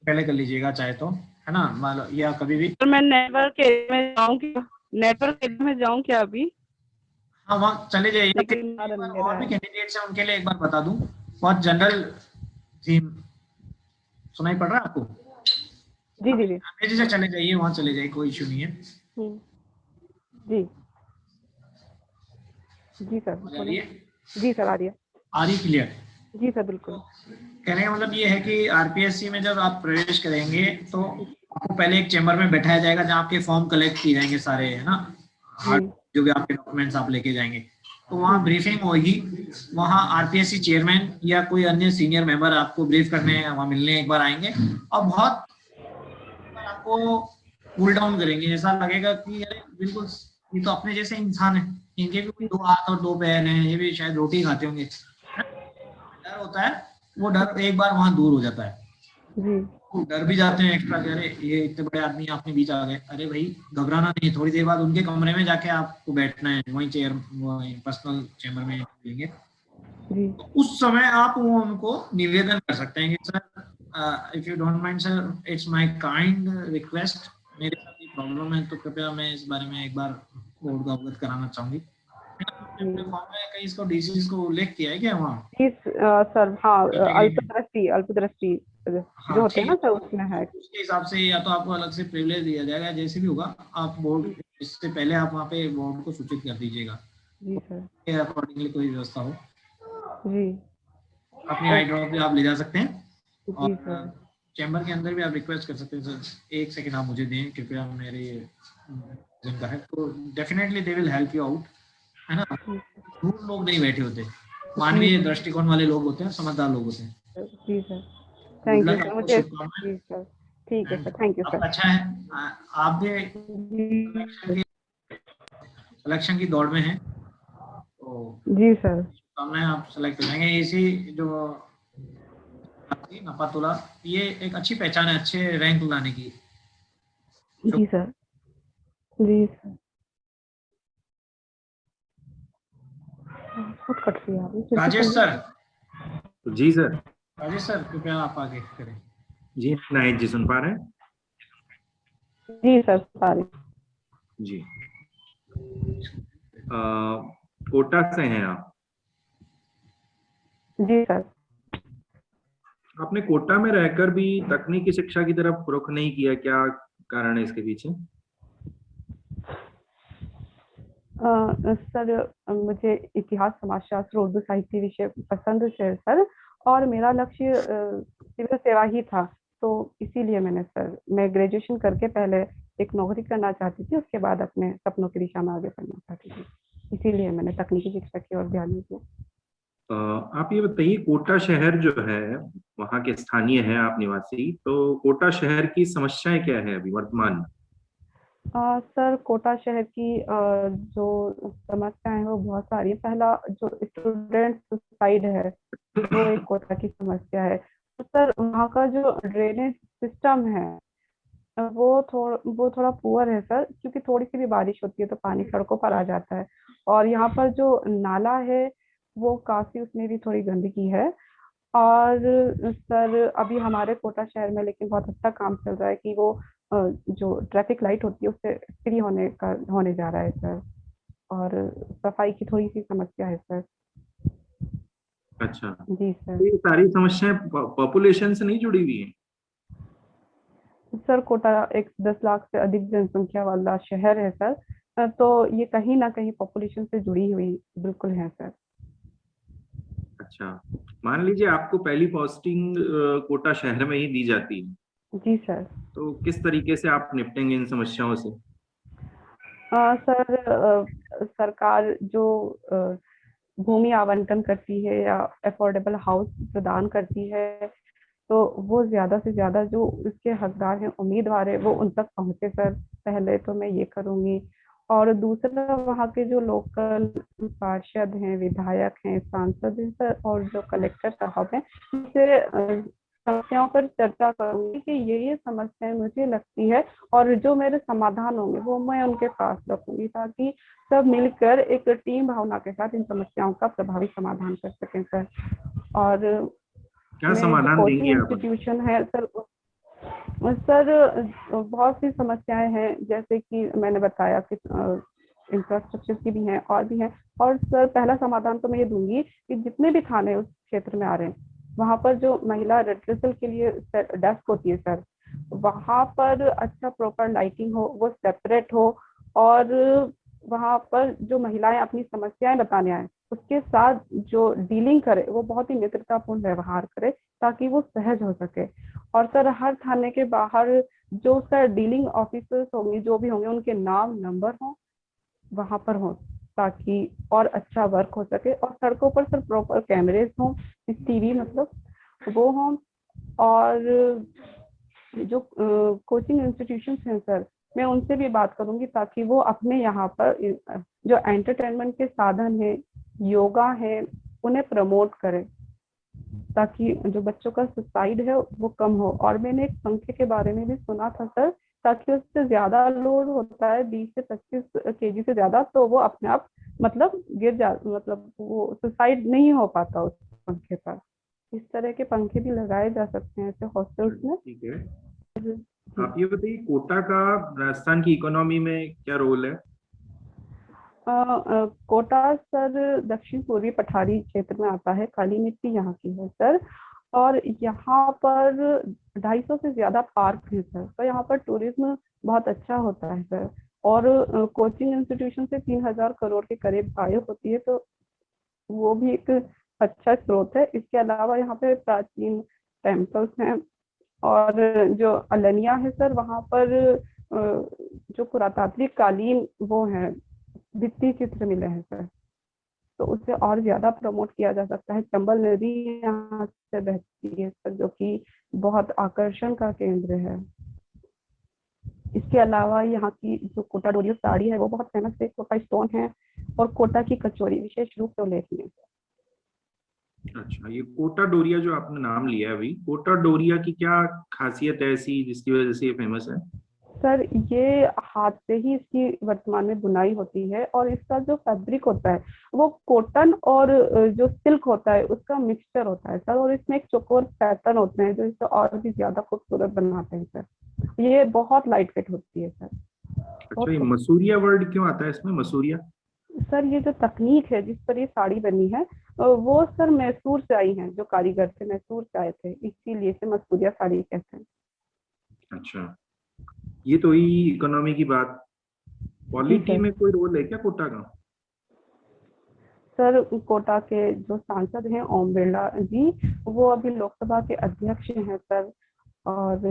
पहले कर लीजिएगा चाहे तो, है ना, मान लो, या कभी भी। सर मैं नेटवर्क एरिया में जाऊँ क्या, नेटवर्क एरिया में जाऊँ क्या अभी? हाँ, वहाँ चले जाइए। तभी ना एक बार रन ले और रहा भी है। कैंडिडेट्स हैं उनके लिए एक बार बता दूं, बहुत जनरल थीम सुनाई पड़ रहा है आपको? जी जी जी। अंग्रेजी से चले जाइए, वहाँ चले जाइए, कोई इशू नहीं है। जी जी सर, आ रही है? जी सर, आ रही है। आ रही क्लियर? जी सर, बिल्कुल। कहने का मतलब ये है कि आरपीएससी में जब आप प्रवेश करेंगे तो आपको पहले एक चेंबर में बैठाया जाएगा जहाँ आपके फॉर्म कलेक्ट किए जाएंगे सारे, है ना, हार्ड जो भी आपके डॉक्यूमेंट्स आप लेके जाएंगे, तो वहाँ ब्रीफिंग होगी। वहाँ आरपीएससी चेयरमैन या कोई अन्य सीनियर मेंबर आपको ब्रीफ करने वहाँ मिलने एक बार आएंगे और बहुत आपको कूल डाउन करेंगे। ऐसा लगेगा कि अरे बिल्कुल ये तो अपने जैसे इंसान है, इनके भी दो हाथ और दो पैर हैं, ये भी शायद रोटी खाते होंगे। डर होता है, वो डर एक बार वहां दूर हो जाता है। वो डर भी जाते हैं एक्स्ट्रा, अरे ये इतने बड़े आदमी आपने बीच आ गए, अरे भाई घबराना नहीं, थोड़ी देर बाद उनके कमरे में जाके आपको बैठना है, वहीं चेयर, वहीं पर्सनल चेंबर में लेंगे। तो उस समय आप वो उनको निवेदन कर सकते हैं कि sir if you don't mind sir, it's my kind request, मेरे साथ ये प्रॉब्लम है तो कृपया मैं इस बारे में एक बार बोर्ड को अवगत कराना चाहूंगी। अपने फॉर्म में कहीं इसको डीसीज को उल्लेख किया है क्या वहाँ? सर हाँ, अल्पदृष्टि जो होते हैं ना सर, उसमें है। उसके हिसाब से या तो आपको अलग से प्रिविलेज दिया जाएगा, जैसे भी होगा आप बोर्ड, इससे पहले आप वहाँ पे बोर्ड को सूचित कर दीजिएगा। जी सर, के अकॉर्डिंगली कोई व्यवस्था हो। जी अपनी आई ड्रॉप भी आप ले जा सकते हैं जी और सर, चैम्बर के अंदर भी आप रिक्वेस्ट कर सकते हैं, सर एक सेकंड आप मुझे दें कृपया, मेरे जिनका है, तो definitely they will help you out, है ना। दूर लोग नहीं बैठे होते, मानवीय दृष्टिकोण वाले लोग होते हैं, समझदार लोग होते हैं। जी सर, थैंक यू सर, मुझे जी सर, ठीक है सर, थैंक यू सर। अच्छा है, आप भी सिलेक्शन की दौड़ में हैं, तो जी सर, मैं आप सेलेक्ट हो जाएंगे। इसी जो नपातुला, ये एक अच्छी पहचान है अच्छे रैंक लाने की। जी सर, जी सर, बहुत कट रही है। राजेश सर, जी सर, राजेश सर कृपया आप आगे करें। जी नाहिद जी सुन पा रहे हैं? जी सर, सॉरी जी। कोटा से हैं आप? जी सर। आपने कोटा में रहकर भी तकनीकी शिक्षा की तरफ रुख नहीं किया, क्या कारण है इसके पीछे? सर मुझे इतिहास, समाजशास्त्र, उर्दू साहित्य विषय पसंद है सर, और मेरा लक्ष्य सिविल सेवा ही था, तो इसीलिए मैं ग्रेजुएशन करके पहले एक नौकरी करना चाहती थी, उसके बाद अपने सपनों की दिशा में आगे बढ़ना चाहती थी, इसीलिए मैंने तकनीकी शिक्षा की ओर ध्यान दिया। आप ये बताइए, कोटा शहर जो है, वहाँ के स्थानीय हैं आप निवासी, तो कोटा शहर की समस्याएं क्या है अभी वर्तमान में? सर कोटा शहर की जो समस्याएं हैं वो बहुत सारी है। पहला जो स्टूडेंट सुसाइड है वो एक कोटा की समस्या है। तो सर वहाँ का जो ड्रेनेज सिस्टम है वो थोड़ा पुअर है सर, क्योंकि थोड़ी सी भी बारिश होती है तो पानी सड़कों पर आ जाता है, और यहाँ पर जो नाला है वो काफी, उसमें भी थोड़ी गंदगी है। और सर अभी हमारे कोटा शहर में लेकिन बहुत अच्छा काम चल रहा है कि वो जो ट्रैफिक लाइट होती है उससे फ्री होने जा रहा है सर, और सफाई की थोड़ी सी समस्या है सर। अच्छा, जी सर। ये सारी समस्याएं पॉपुलेशन से नहीं जुड़ी हुई हैं? सर कोटा एक 10 लाख से अधिक जनसंख्या वाला शहर है सर, तो ये कहीं ना कहीं पॉपुलेशन से जुड़ी हुई बिल्कुल है सर। अच्छा, मान लीजिए आपको पहली पोस्टिंग कोटा शहर में ही दी जाती है, जी सर। तो किस तरीके से आप निपटेंगे इन समस्याओं से? सर, सरकार जो भूमि आवंटन करती है या अफोर्डेबल हाउस प्रदान करती है, तो वो ज्यादा से ज्यादा जो उसके हकदार हैं, उम्मीदवार है, वो उन तक पहुंचे सर। पहले तो मैं ये करूंगी। और दूसरा, वहाँ के जो लोकल पार्षद हैं, विधायक हैं, सांसद हैं सर, और जो कलेक्टर साहब हैं, उनसे समस्याओं पर चर्चा करूंगी कि ये समस्याएं मुझे लगती है, और जो मेरे समाधान होंगे वो मैं उनके पास रखूंगी, ताकि सब मिलकर एक टीम भावना के साथ इन समस्याओं का प्रभावी समाधान कर सकें सर। और क्या मैं जो समाधान कोचिंग देंगे आप उन्हें? इंस्टीट्यूशन है सर, सर बहुत सी समस्याएं हैं, जैसे कि मैंने बताया कि इंफ्रास्ट्रक्चर की भी हैं और भी हैं। और सर, पहला समाधान तो मैं ये दूंगी कि जितने भी थाने उस क्षेत्र में आ रहे हैं, वहाँ पर जो महिला रिट्रीवल के लिए डेस्क होती है सर, वहाँ पर अच्छा प्रॉपर लाइटिंग हो, वो सेपरेट हो, और वहाँ पर जो महिलाएं अपनी समस्याएं बताने आए, उसके साथ जो डीलिंग करे वो बहुत ही मित्रतापूर्ण व्यवहार करे, ताकि वो सहज हो सके। और सर, हर थाने के बाहर जो उसका डीलिंग ऑफिसर्स होंगे, जो भी होंगे, उनके नाम नंबर हो वहां पर हो, ताकि और अच्छा वर्क हो सके। और सड़कों पर सर प्रॉपर कैमरेज हों, टीवी मतलब, वो हों। और जो कोचिंग इंस्टीट्यूशंस हैं सर, मैं उनसे भी बात करूंगी, ताकि वो अपने यहाँ पर जो एंटरटेनमेंट के साधन है, योगा है, उन्हें प्रमोट करें, ताकि जो बच्चों का सुसाइड है वो कम हो। और मैंने एक पंखे के बारे में भी सुना था सर, ताकि उससे ज्यादा लोड होता है, 20 से 25 kg से ज्यादा, तो वो अपने आप मतलब गिर जा, मतलब वो सुसाइड नहीं हो पाता उस पंखे पर। इस तरह के पंखे भी लगाए जा सकते हैं ऐसे हॉस्टल्स में। ठीक है। जी। आप ये बताइए, कोटा का राजस्थान की इकोनॉमी में क्या रोल है? कोटा सर दक्षिण पूर्वी पठारी क्षेत्र में आता है, काली मिट्टी यहाँ की है सर। और यहाँ पर 250 से ज्यादा पार्क हैं सर, तो यहाँ पर टूरिज्म बहुत अच्छा होता है सर। और कोचिंग इंस्टीट्यूशन से 3,000 करोड़ के करीब आय होती है, तो वो भी एक अच्छा स्रोत है। इसके अलावा यहाँ पे प्राचीन टेम्पल्स हैं, और जो अलनिया है सर, वहाँ पर जो पुरातात्विक कालीन वो है, भित्ति चित्र मिले हैं सर, तो उसे और ज्यादा प्रमोट किया जा सकता है। चंबल नदी यहाँ से बहती है सर, जो कि बहुत आकर्षण का केंद्र है। इसके अलावा यहाँ की जो कोटा डोरियो साड़ी है वो बहुत फेमस है, कोटा स्टोन है, और कोटा की कचौरी विशेष रूप से उल्लेखनीय है। अच्छा, ये कोटा डोरिया जो आपने नाम लिया है अभी, कोटा डोरिया की क्या खासियत है ऐसी जिसकी वजह से ये फेमस है? सर, ये हाथ से ही इसकी वर्तमान में बुनाई होती है, और इसका जो फैब्रिक होता है वो कॉटन और जो सिल्क होता है उसका मिक्सचर होता है सर। और इसमें एक चौकोर पैटर्न होते हैं जो इसे और भी ज्यादा खूबसूरत बनाते हैं सर। ये बहुत लाइट वेट होती है सर। अच्छा, बहुत ये खूब- मसूरिया वर्ड क्यों आता है इसमें, मसूरिया? सर, ये जो तकनीक है जिस पर ये साड़ी बनी है, वो सर मैसूर से आई है, जो कारीगर थे मैसूर से आए थे, इसीलिए इसे मसूरिया साड़ी कहते हैं। अच्छा, ये तो ही इकोनॉमी की बात। जी पॉलिटी सर। में कोई रोल है क्या कोटा का? सर, कोटा के जो सांसद हैं ओम बिरला जी, वो अभी लोकसभा के अध्यक्ष हैं सर। और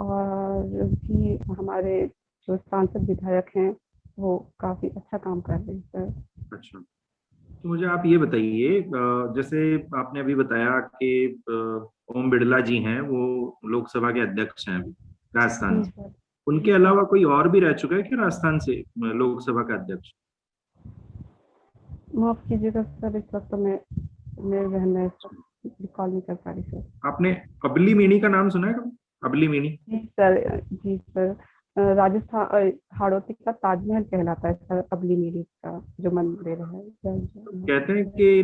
और भी हमारे जो सांसद विधायक हैं, वो काफी अच्छा काम कर रहे हैं सर। अच्छा, तो मुझे आप ये बताइए, जैसे आपने अभी बताया कि ओम बिरला जी हैं, वो लोकसभा के अध्यक्ष हैं अभी राजस्थान जी से। सर। उनके जी सर। अलावा कोई और भी रह चुका है क्या राजस्थान से लोकसभा का अध्यक्ष? माफ कीजिएगा सर, इस वक्त तो मेरे जहन में रिकॉल नहीं कर पा रही सर। आपने अबली मीणी का नाम सुना है कभी? अबली मीणी? जी सर। जी सर। राजस्थान हाड़ौती का ताजमहल कहलाता है सर, अबली मिरी का जो मंदिर है। कहते हैं कि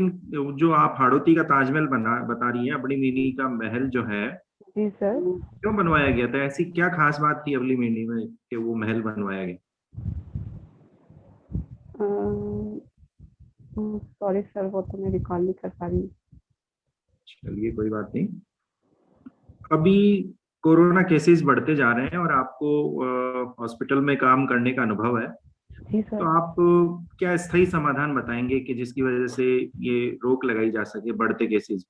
जो आप हाड़ौती का ताजमहल बना बता रही हैं, अबली मीणी का महल जो है, जी सर। वो क्यों बनवाया गया था? ऐसी क्या खास बात थी अबली मीणी में कि वो महल बनवाया गया? सॉरी सर, वो तो मैं रिकॉल नहीं कर पा रही। चलिए, कोई बात नहीं। अभी कोरोना केसेस बढ़ते जा रहे हैं और आपको हॉस्पिटल में काम करने का अनुभव है, जी तो सर। आप क्या स्थायी समाधान बताएंगे कि जिसकी वजह से ये रोक लगाई जा सके बढ़ते केसेस?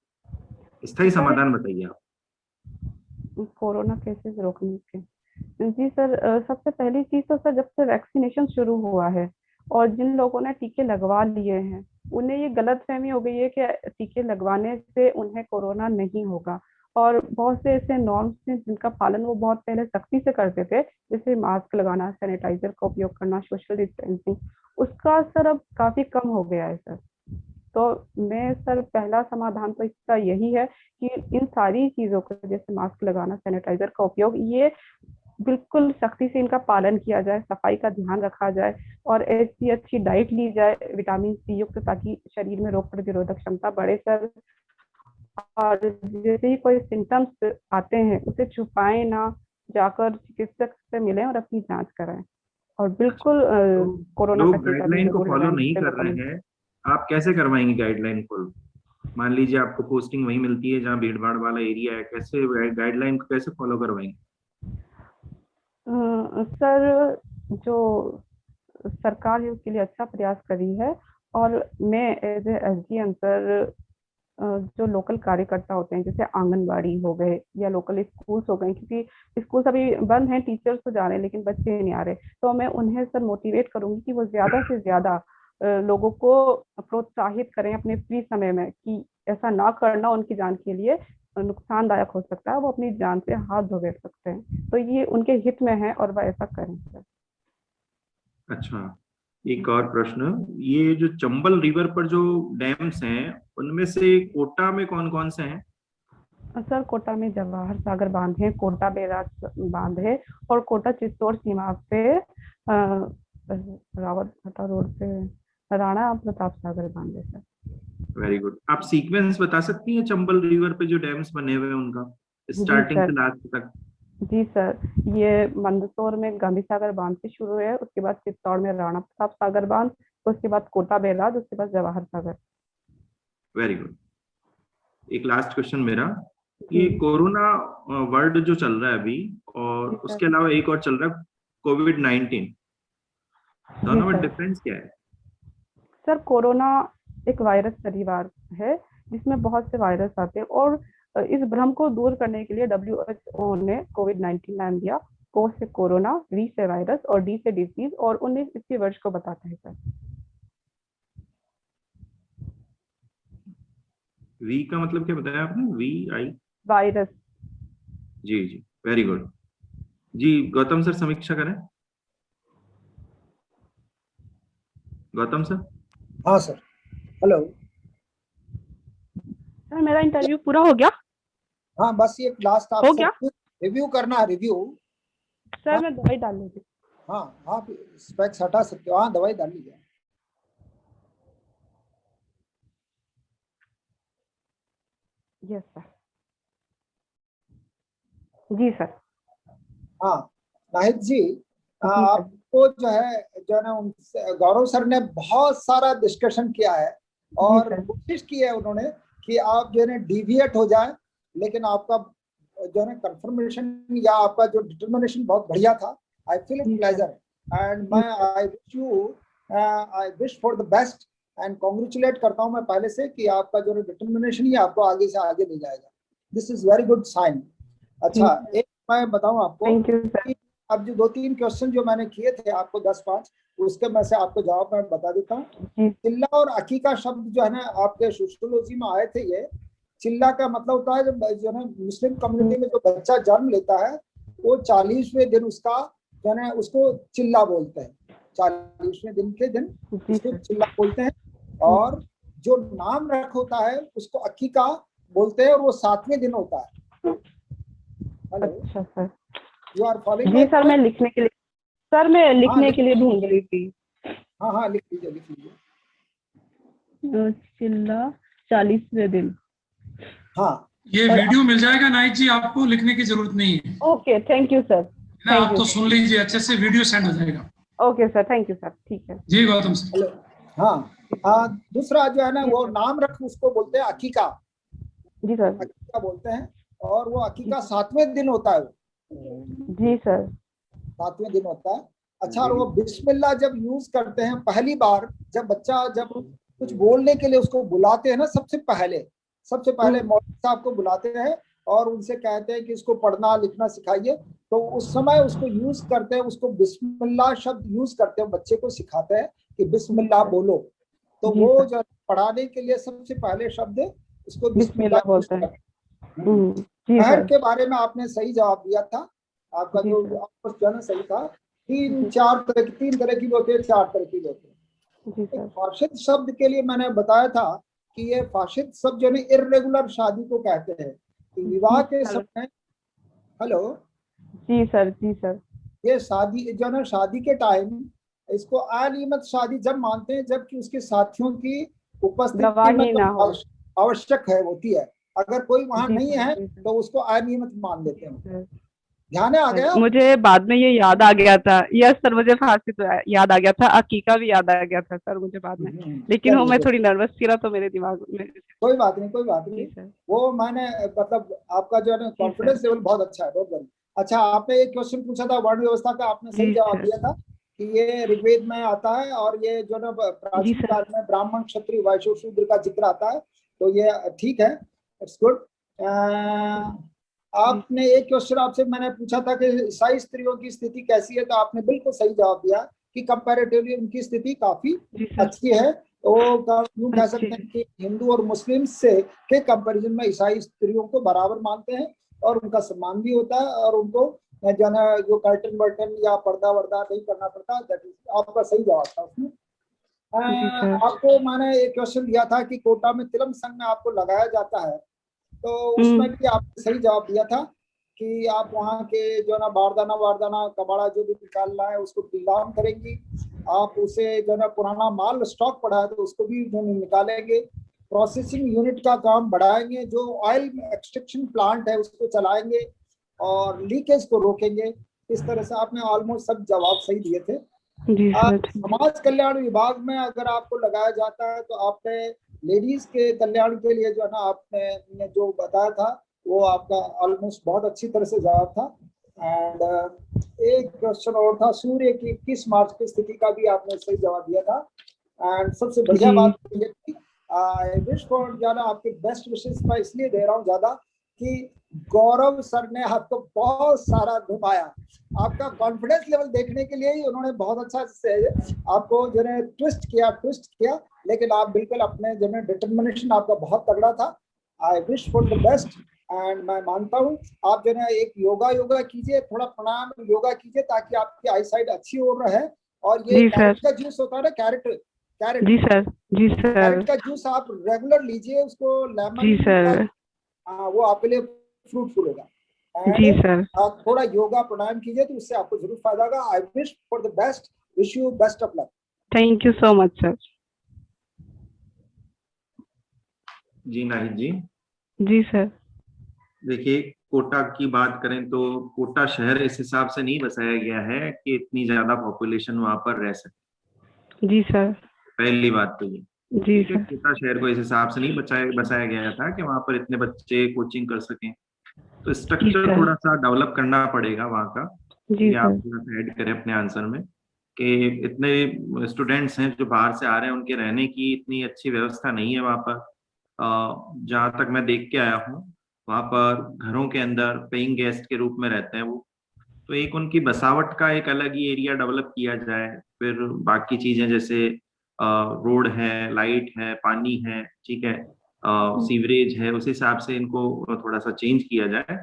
स्थायी सर, समाधान बताइए आप। कोरोना केसेस रोकने के, जी सर, सबसे पहली चीज तो सर, जब से वैक्सीनेशन शुरू हुआ है और जिन लोगों ने टीके लगवा लिए हैं, उन्हें ये गलतफहमी हो गई है कि टीके लगवाने से उन्हें कोरोना नहीं होगा। और बहुत से ऐसे नॉर्म्स हैं जिनका पालन वो बहुत पहले सख्ती से करते थे, जैसे मास्क लगाना, सैनिटाइजर का उपयोग करना, सोशल डिस्टेंसिंग, उसका असर अब काफी कम हो गया है सर। तो मैं सर, पहला समाधान तो इसका यही है कि इन सारी चीजों को, जैसे मास्क लगाना, सैनिटाइजर का उपयोग, ये बिल्कुल सख्ती से इनका पालन किया जाए, सफाई का ध्यान रखा जाए और ऐसी अच्छी डाइट ली जाए विटामिन सी युक्त, ताकि शरीर में रोग प्रतिरोधक क्षमता बढ़े सर। और जैसे ही कोई सिम्टम्स आते हैं उसे छुपाएं ना, जाकर चिकित्सक से मिलें और अपनी जांच कराएं। और बिल्कुल तो कोरोना लोग का टीका भी गाइडलाइन को जरूर फॉलो लगाएं नहीं जिससे कर लोगों रहे ने। हैं, आप कैसे करवाएंगे गाइडलाइन फॉलो? मान लीजिए आपको पोस्टिंग वहीं मिलती है जहाँ भीड़ भाड़ वाला एरिया है, कैसे गाइडलाइन को कैसे फॉलो करवाएंगे? सर, जो सरकार है उसके लिए अच्छा प्रयास कर रही है, और मैं एज ए एसडीएम सर, जो लोकल कार्यकर्ता होते हैं, जैसे आंगनबाड़ी हो गए या लोकल स्कूल्स हो गए, क्योंकि स्कूल्स अभी बंद हैं, टीचर्स तो जा रहे हैं लेकिन बच्चे नहीं आ रहे, तो मैं उन्हें सर मोटिवेट करूंगी कि वो ज्यादा से ज्यादा लोगों को प्रोत्साहित करें अपने फ्री समय में, कि ऐसा ना करना उनकी जान के लिए नुकसानदायक हो सकता है, वो अपनी जान से हाथ धो बैठ सकते हैं, तो ये उनके हित में है और वह ऐसा करें सर। अच्छा, एक और प्रश्न, ये जो चंबल रिवर पर जो डैम्स हैं उनमें से कोटा में कौन कौन से हैं? सर, कोटा में जवाहर सागर बांध है, कोटा बैराज बांध है, और कोटा चित्तौड़ सीमा पे रावतहटा रोड पे राणा प्रताप सागर बांध है सर। Very good. आप सीक्वेंस बता सकती हैं चंबल रिवर पे जो डैम्स बने हुए हैं उनका, जी स्टार्टिंग सर, से लास्ट तक? जी सर, ये मंदसौर में गांधी सागर बांध से शुरू है, उसके बाद चित्तौड़ में राणा प्रताप सागर बांध, उसके बाद कोटा बैराज, उसके बाद जवाहर सागर। Very good. एक लास्ट क्वेश्चन मेरा, जी ये कोरोना वर्ड जो चल रहा है अभी, और जी सर, उसके अलावा एक और चल रहा है कोविड-19, जी दोनों में सर। डिफरेंस क्या है? सर, कोरोना एक वायरस परिवार है जिसमें बहुत से वायरस आते हैं, और इस भ्रम को दूर करने के लिए WHO ने कोविड-19 नाम दिया। को से कोरोना, वी से वायरस और डी से डिजीज, और 19 इसी वर्ष को बताता है सर। वी का मतलब क्या बताया आपने? V I? वायरस। जी जी, वेरी गुड। जी गौतम सर, समीक्षा करें। गौतम सर। हाँ सर, हेलो। सर, मेरा इंटरव्यू पूरा हो गया? हाँ, बस ये लास्ट हो आपसे गया रिव्यू करना है, रिव्यू। सर, हाँ मैं दवाई डाल लूंगी। हाँ, आप स्पेक्स हटा सकते हो, हाँ दवाई डाल लीजिए। Yes sir. जी सर। हाँ नाहिद जी, जी सर। आपको जो है ना, उनसे गौरव सर ने बहुत सारा डिस्कशन किया है जी और सर। कोशिश की है उन्होंने कि आप जो है ना डिविएट हो जाए, लेकिन आपका जो है ना कंफर्मेशन या आपका जो डिटर्मिनेशन बहुत बढ़िया था। आई फील इट जी सर। प्लेजर एंड मैं I wish for the best and congratulate करता हूं मैं पहले से कि आपका जो डिटर्मिनेशन ही आपको आगे से आगे ले जाएगा। This is very good sign. अच्छा, एक मैं बताऊं आपको थैंक यू सर। कि अब जो 2-3 क्वेश्चन जो मैंने किए थे आपको 10-5, उसके में से आपको जवाब मैं बता देता हूँ। जी चिल्ला और अकीका शब्द जो है ना आपके सोशियोलॉजी में आए थे। ये चिल्ला का मतलब होता है जो है मुस्लिम कम्युनिटी में जो बच्चा जन्म लेता है वो 40वें दिन उसका जो है उसको चिल्ला बोलते हैं। 40वें दिन के दिन जी उसको सर। चिल्ला बोलते हैं, और जो नाम रख होता है उसको अकीका बोलते हैं, और वो 7वें दिन होता है। हेलो, अच्छा सर। यू आर फॉलोइंग जी माय सर, मैं पॉइंट? लिखने के लिए, सर मैं हाँ लिखने के लिए ढूंढ रही थी। हाँ हाँ, लिख लीजिए लिख लीजिए। चिल्ला 40वें दिन। हाँ, ये और वीडियो मिल जाएगा नाइट जी, आपको लिखने की जरूरत नहीं है ओके, थैंक यू सर। ना, थैंक आप यू। तो सुन लीजिए अच्छे से, वीडियो सेंड हो जाएगा। Okay sir, thank you sir, ठीक है। जी गौतम सर। हेलो। हाँ हाँ, दूसरा जो है ना जी वो सर। नाम रख उसको बोलते हैं अकीका। जी सर। अकीका बोलते हैं, और वो अकीका 7वें दिन होता है। जी सर। 7वें दिन होता है। अच्छा, और वो बिस्मिल्लाह जब यूज करते हैं पहली बार, जब बच्चा जब कुछ बोलने के लिए उसको बुलाते हैं ना, सबसे पहले मौलवी साहब को बुलाते हैं और उनसे कहते हैं कि इसको पढ़ना लिखना सिखाइए, तो उस समय उसको यूज करते हैं, उसको बिस्मिल्लाह शब्द यूज करते हैं, बच्चे को सिखाते हैं कि बिस्मिल्लाह बोलो। तो जी वो सर। जो पढ़ाने के लिए सबसे पहले शब्द उसको बिस्मिल्लाह बिस्मिल्लाह बोलते हैं। जी शहर सर। के बारे में आपने सही जवाब दिया था, आपका जी जो सर। जो है ना सही था। तीन जी तरह की होते हैं, 4 तरह की होते हैं। जी एक सर। फाशिद शब्द के लिए मैंने बताया था कि ये फाशिद शब्द जो है इर्रेगुलर शादी को कहते हैं, कि विवाह के सर। समय, हेलो, जी सर। जी सर। ये शादी जो है ना शादी के टाइम इसको अनियमित शादी जब मानते हैं जबकि उसके साथियों की उपस्थिति गवाही ना मतलब हो। आवश्यक है होती है, अगर कोई वहां जी नहीं सर। है जी सर। तो उसको अनियमित मान लेते जी हैं। सर। ध्यान है, आ सर, गया? मुझे बाद में ये याद आ गया था। यस सर, मुझे फारसी तो याद आ गया था, अकीका भी याद आ गया था सर मुझे बाद में। लेकिन वो चलिए मैं good। थोड़ी नर्वस थी ना, तो मेरे दिमाग में। कोई बात नहीं, कोई बात जी नहीं। सर। वो मैंने मतलब आपका जो है ना जी कॉन्फिडेंस सर। लेवल बहुत अच्छा है, बहुत बढ़िया। अच्छा, आपने एक क्वेश्चन पूछा था वर्ण व्यवस्था का, आपने सही जी जवाब सर। दिया था कि ये ऋग्वेद में आता है, और ये जो ना जी प्राचीन सर। काल में ब्राह्मण क्षत्रिय वैश्य शूद्र का जिक्र आता है, तो ये ठीक है, इट्स गुड। जी आपने एक क्वेश्चन आपसे मैंने पूछा था कि ईसाई स्त्रियों की स्थिति कैसी है, तो आपने बिल्कुल सही जवाब दिया कि कंपैरेटिवली उनकी स्थिति काफी जी सर। अच्छी है। तो यूं कह अच्छी सकते है। हैं कि हिंदू और मुस्लिम से के कंपैरिजन में ईसाई स्त्रियों को बराबर मानते हैं, और उनका सम्मान भी होता है, और उनको जो है जो कर्टन वर्टन या पर्दा वर्दा नहीं करना पड़ता। आपका सही जवाब था उसमें। जी सर। आपको मैंने एक क्वेश्चन दिया था कि कोटा में तिलम संघ में आपको लगाया जाता है, तो उसमें भी आपने सही जवाब दिया था कि आप वहाँ के जो ना बारदाना वारदाना कबाड़ा जो भी निकालना है उसको नीलाम करेंगी, आप उसे जो ना पुराना माल स्टॉक पड़ा है तो उसको भी जो निकालेंगे, प्रोसेसिंग यूनिट का काम बढ़ाएंगे, जो ऑयल एक्सट्रैक्शन प्लांट है उसको चलाएंगे, और लीकेज को रोकेंगे। इस तरह से आपने ऑलमोस्ट सब जवाब सही दिए थे। जी सर। समाज कल्याण विभाग में अगर आपको लगाया जाता है तो आपने लेडीज के कल्याण के लिए जो है ना आपने जो बताया था वो आपका ऑलमोस्ट बहुत अच्छी तरह से जवाब था। एंड एक क्वेश्चन और था, सूर्य की 21 मार्च की स्थिति का भी आपने सही जवाब दिया था। एंड सबसे बढ़िया जी। बात ये थी, आई विश फॉर ज्यादा आपके बेस्ट विशेष मैं इसलिए दे रहा हूँ ज्यादा कि गौरव सर ने आपको बहुत सारा घुमाया, आपका कॉन्फिडेंस लेवल देखने के लिए ही उन्होंने बहुत अच्छा से आपको जो है ट्विस्ट किया, लेकिन आप बिल्कुल अपने जो है डिटर्मिनेशन आपका बहुत तगड़ा था। आई wish for the best. And मैं मानता हूँ आप जो है एक योगा कीजिए, थोड़ा प्राणायाम योगा कीजिए ताकि आपकी आई साइड अच्छी हो रहे। और ये जी कैरेट सर। का जूस होता है ना, कैरेट जी सर। जी कैरेट सर। का जूस आप रेगुलर लीजिए, उसको लेमन जी सर। वो आपके लिए फ्रूटफुल होगा। जी एंड सर। आप थोड़ा योगा प्राणायाम कीजिए तो उससे आपको जरूर फायदा होगा। I wish for the best, wish you best of luck. Thank you so much sir. जी नाहिद जी, जी सर। देखिए कोटा की बात करें तो कोटा शहर इस हिसाब से नहीं बसाया गया है कि इतनी ज्यादा पॉपुलेशन वहां पर रह सके। जी सर। पहली बात तो ये, जी ठीक है, सर। कोटा शहर को इस हिसाब से नहीं बसाया गया था कि वहां पर इतने बच्चे कोचिंग कर सकें। तो जी स्ट्रक्चर सर। थोड़ा सा डेवलप करना पड़ेगा वहाँ का। जी ये आप सर। थोड़ा सा ऐड करें अपने आंसर में कि इतने स्टूडेंट्स हैं जो बाहर से आ रहे हैं, उनके रहने की इतनी अच्छी व्यवस्था नहीं है वहाँ पर। जहाँ तक मैं देख के आया हूँ वहाँ पर घरों के अंदर पेइंग गेस्ट के रूप में रहते हैं वो। तो एक उनकी बसावट का एक अलग ही एरिया डेवलप किया जाए। फिर बाकी चीजें जैसे रोड है, लाइट है, पानी है, ठीक है, सीवरेज है, उस हिसाब से इनको थोड़ा सा चेंज किया जाए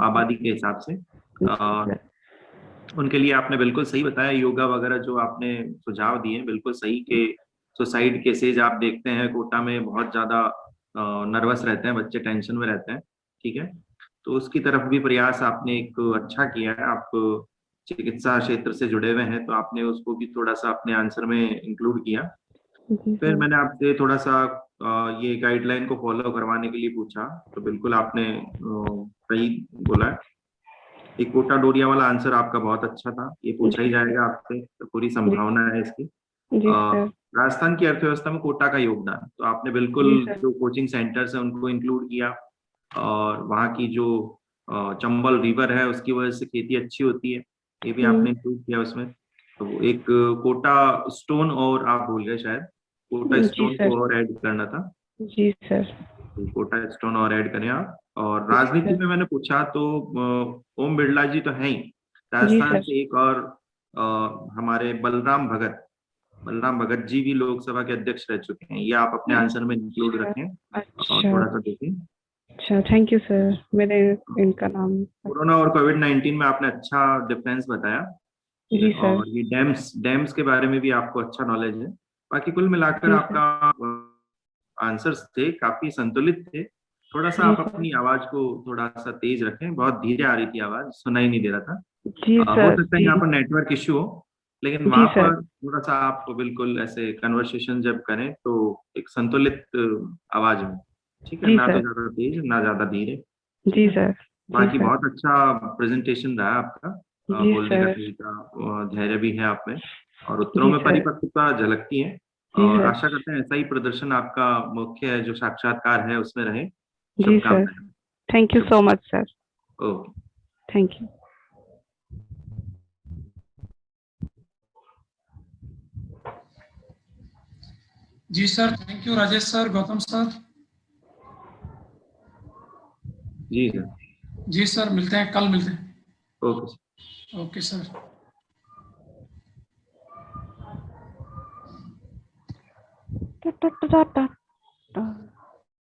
आबादी के हिसाब से। जी सर। उनके लिए आपने बिल्कुल सही बताया, योगा वगैरह जो आपने सुझाव दिए बिल्कुल सही के। सुसाइड केसेज आप देखते हैं कोटा में बहुत ज्यादा नर्वस रहते हैं बच्चे, टेंशन में रहते हैं, ठीक है। तो उसकी तरफ भी प्रयास आपने एक अच्छा किया है। आप चिकित्सा क्षेत्र से जुड़े हुए हैं तो आपने उसको भी थोड़ा सा अपने आंसर में इंक्लूड किया। जी फिर सर। मैंने आपसे थोड़ा सा ये गाइडलाइन को फॉलो करवाने के लिए पूछा, तो बिल्कुल आपने सही बोला है। एक कोटा डोरिया वाला आंसर आपका बहुत अच्छा था, ये पूछा ही जी जाएगा आपसे, तो पूरी जी संभावना है इसकी। जी सर। राजस्थान की अर्थव्यवस्था में कोटा का योगदान, तो आपने बिल्कुल जी सर। जो कोचिंग सेंटर्स है उनको इंक्लूड किया, और वहाँ की जो चंबल रिवर है उसकी वजह से खेती अच्छी होती है, ये भी आपने इंक्लूड किया उसमें। तो एक कोटा स्टोन और आप भूल गए शायद, कोटा जी स्टोन सर। को और ऐड करना था। जी सर। तो कोटा स्टोन और ऐड करें आप। और राजनीति में मैंने पूछा तो ओम बिरला जी तो हैं ही, राजस्थान सर। से एक और हमारे बलराम भगत जी भी लोकसभा के अध्यक्ष रह चुके हैं, ये आप अपने आंसर में इंक्लूड रखें और अच्छा थोड़ा सा देखें। अच्छा, थैंक यू सर, मैंने इनका नाम। कोरोना और कोविड-19 में आपने अच्छा डिफरेंस बताया। जी सर। और ये डैम्स के बारे में भी आपको अच्छा नॉलेज है। बाकी कुल मिलाकर जी सर। आपका आंसर्स थे काफी संतुलित थे। थोड़ा सा जी आप सर। अपनी आवाज को थोड़ा सा तेज रखें, बहुत धीरे आ रही थी आवाज, सुनाई नहीं दे रहा था। जी हो सर। सकता है जी यहाँ पर नेटवर्क इश्यू हो, लेकिन जी वहां सर। पर थोड़ा सा आप बिल्कुल ऐसे कन्वर्सेशन जब करें तो एक संतुलित आवाज में, ठीक है, जी ना तो सर। ज्यादा तेज ना ज्यादा धीरे, ठीक जी है। सर। जी बाकी सर। बहुत अच्छा प्रेजेंटेशन रहा आपका, जी बोलने का सर। तरीका, धैर्य भी है आप में, और उत्तरों जी में सर। परिपक्वता झलकती है। जी और सर। आशा करते हैं ऐसा ही प्रदर्शन आपका मुख्य जो साक्षात्कार है उसमें रहे। जी सर, शुभकामनाएं। Thank you so much sir, okay. Thank you. जी sir, thank you Rajesh sir, Gautam sir. जी सर। जी सर, मिलते हैं, कल मिलते हैं। Okay sir. Okay sir. Ta ta ta ta टा।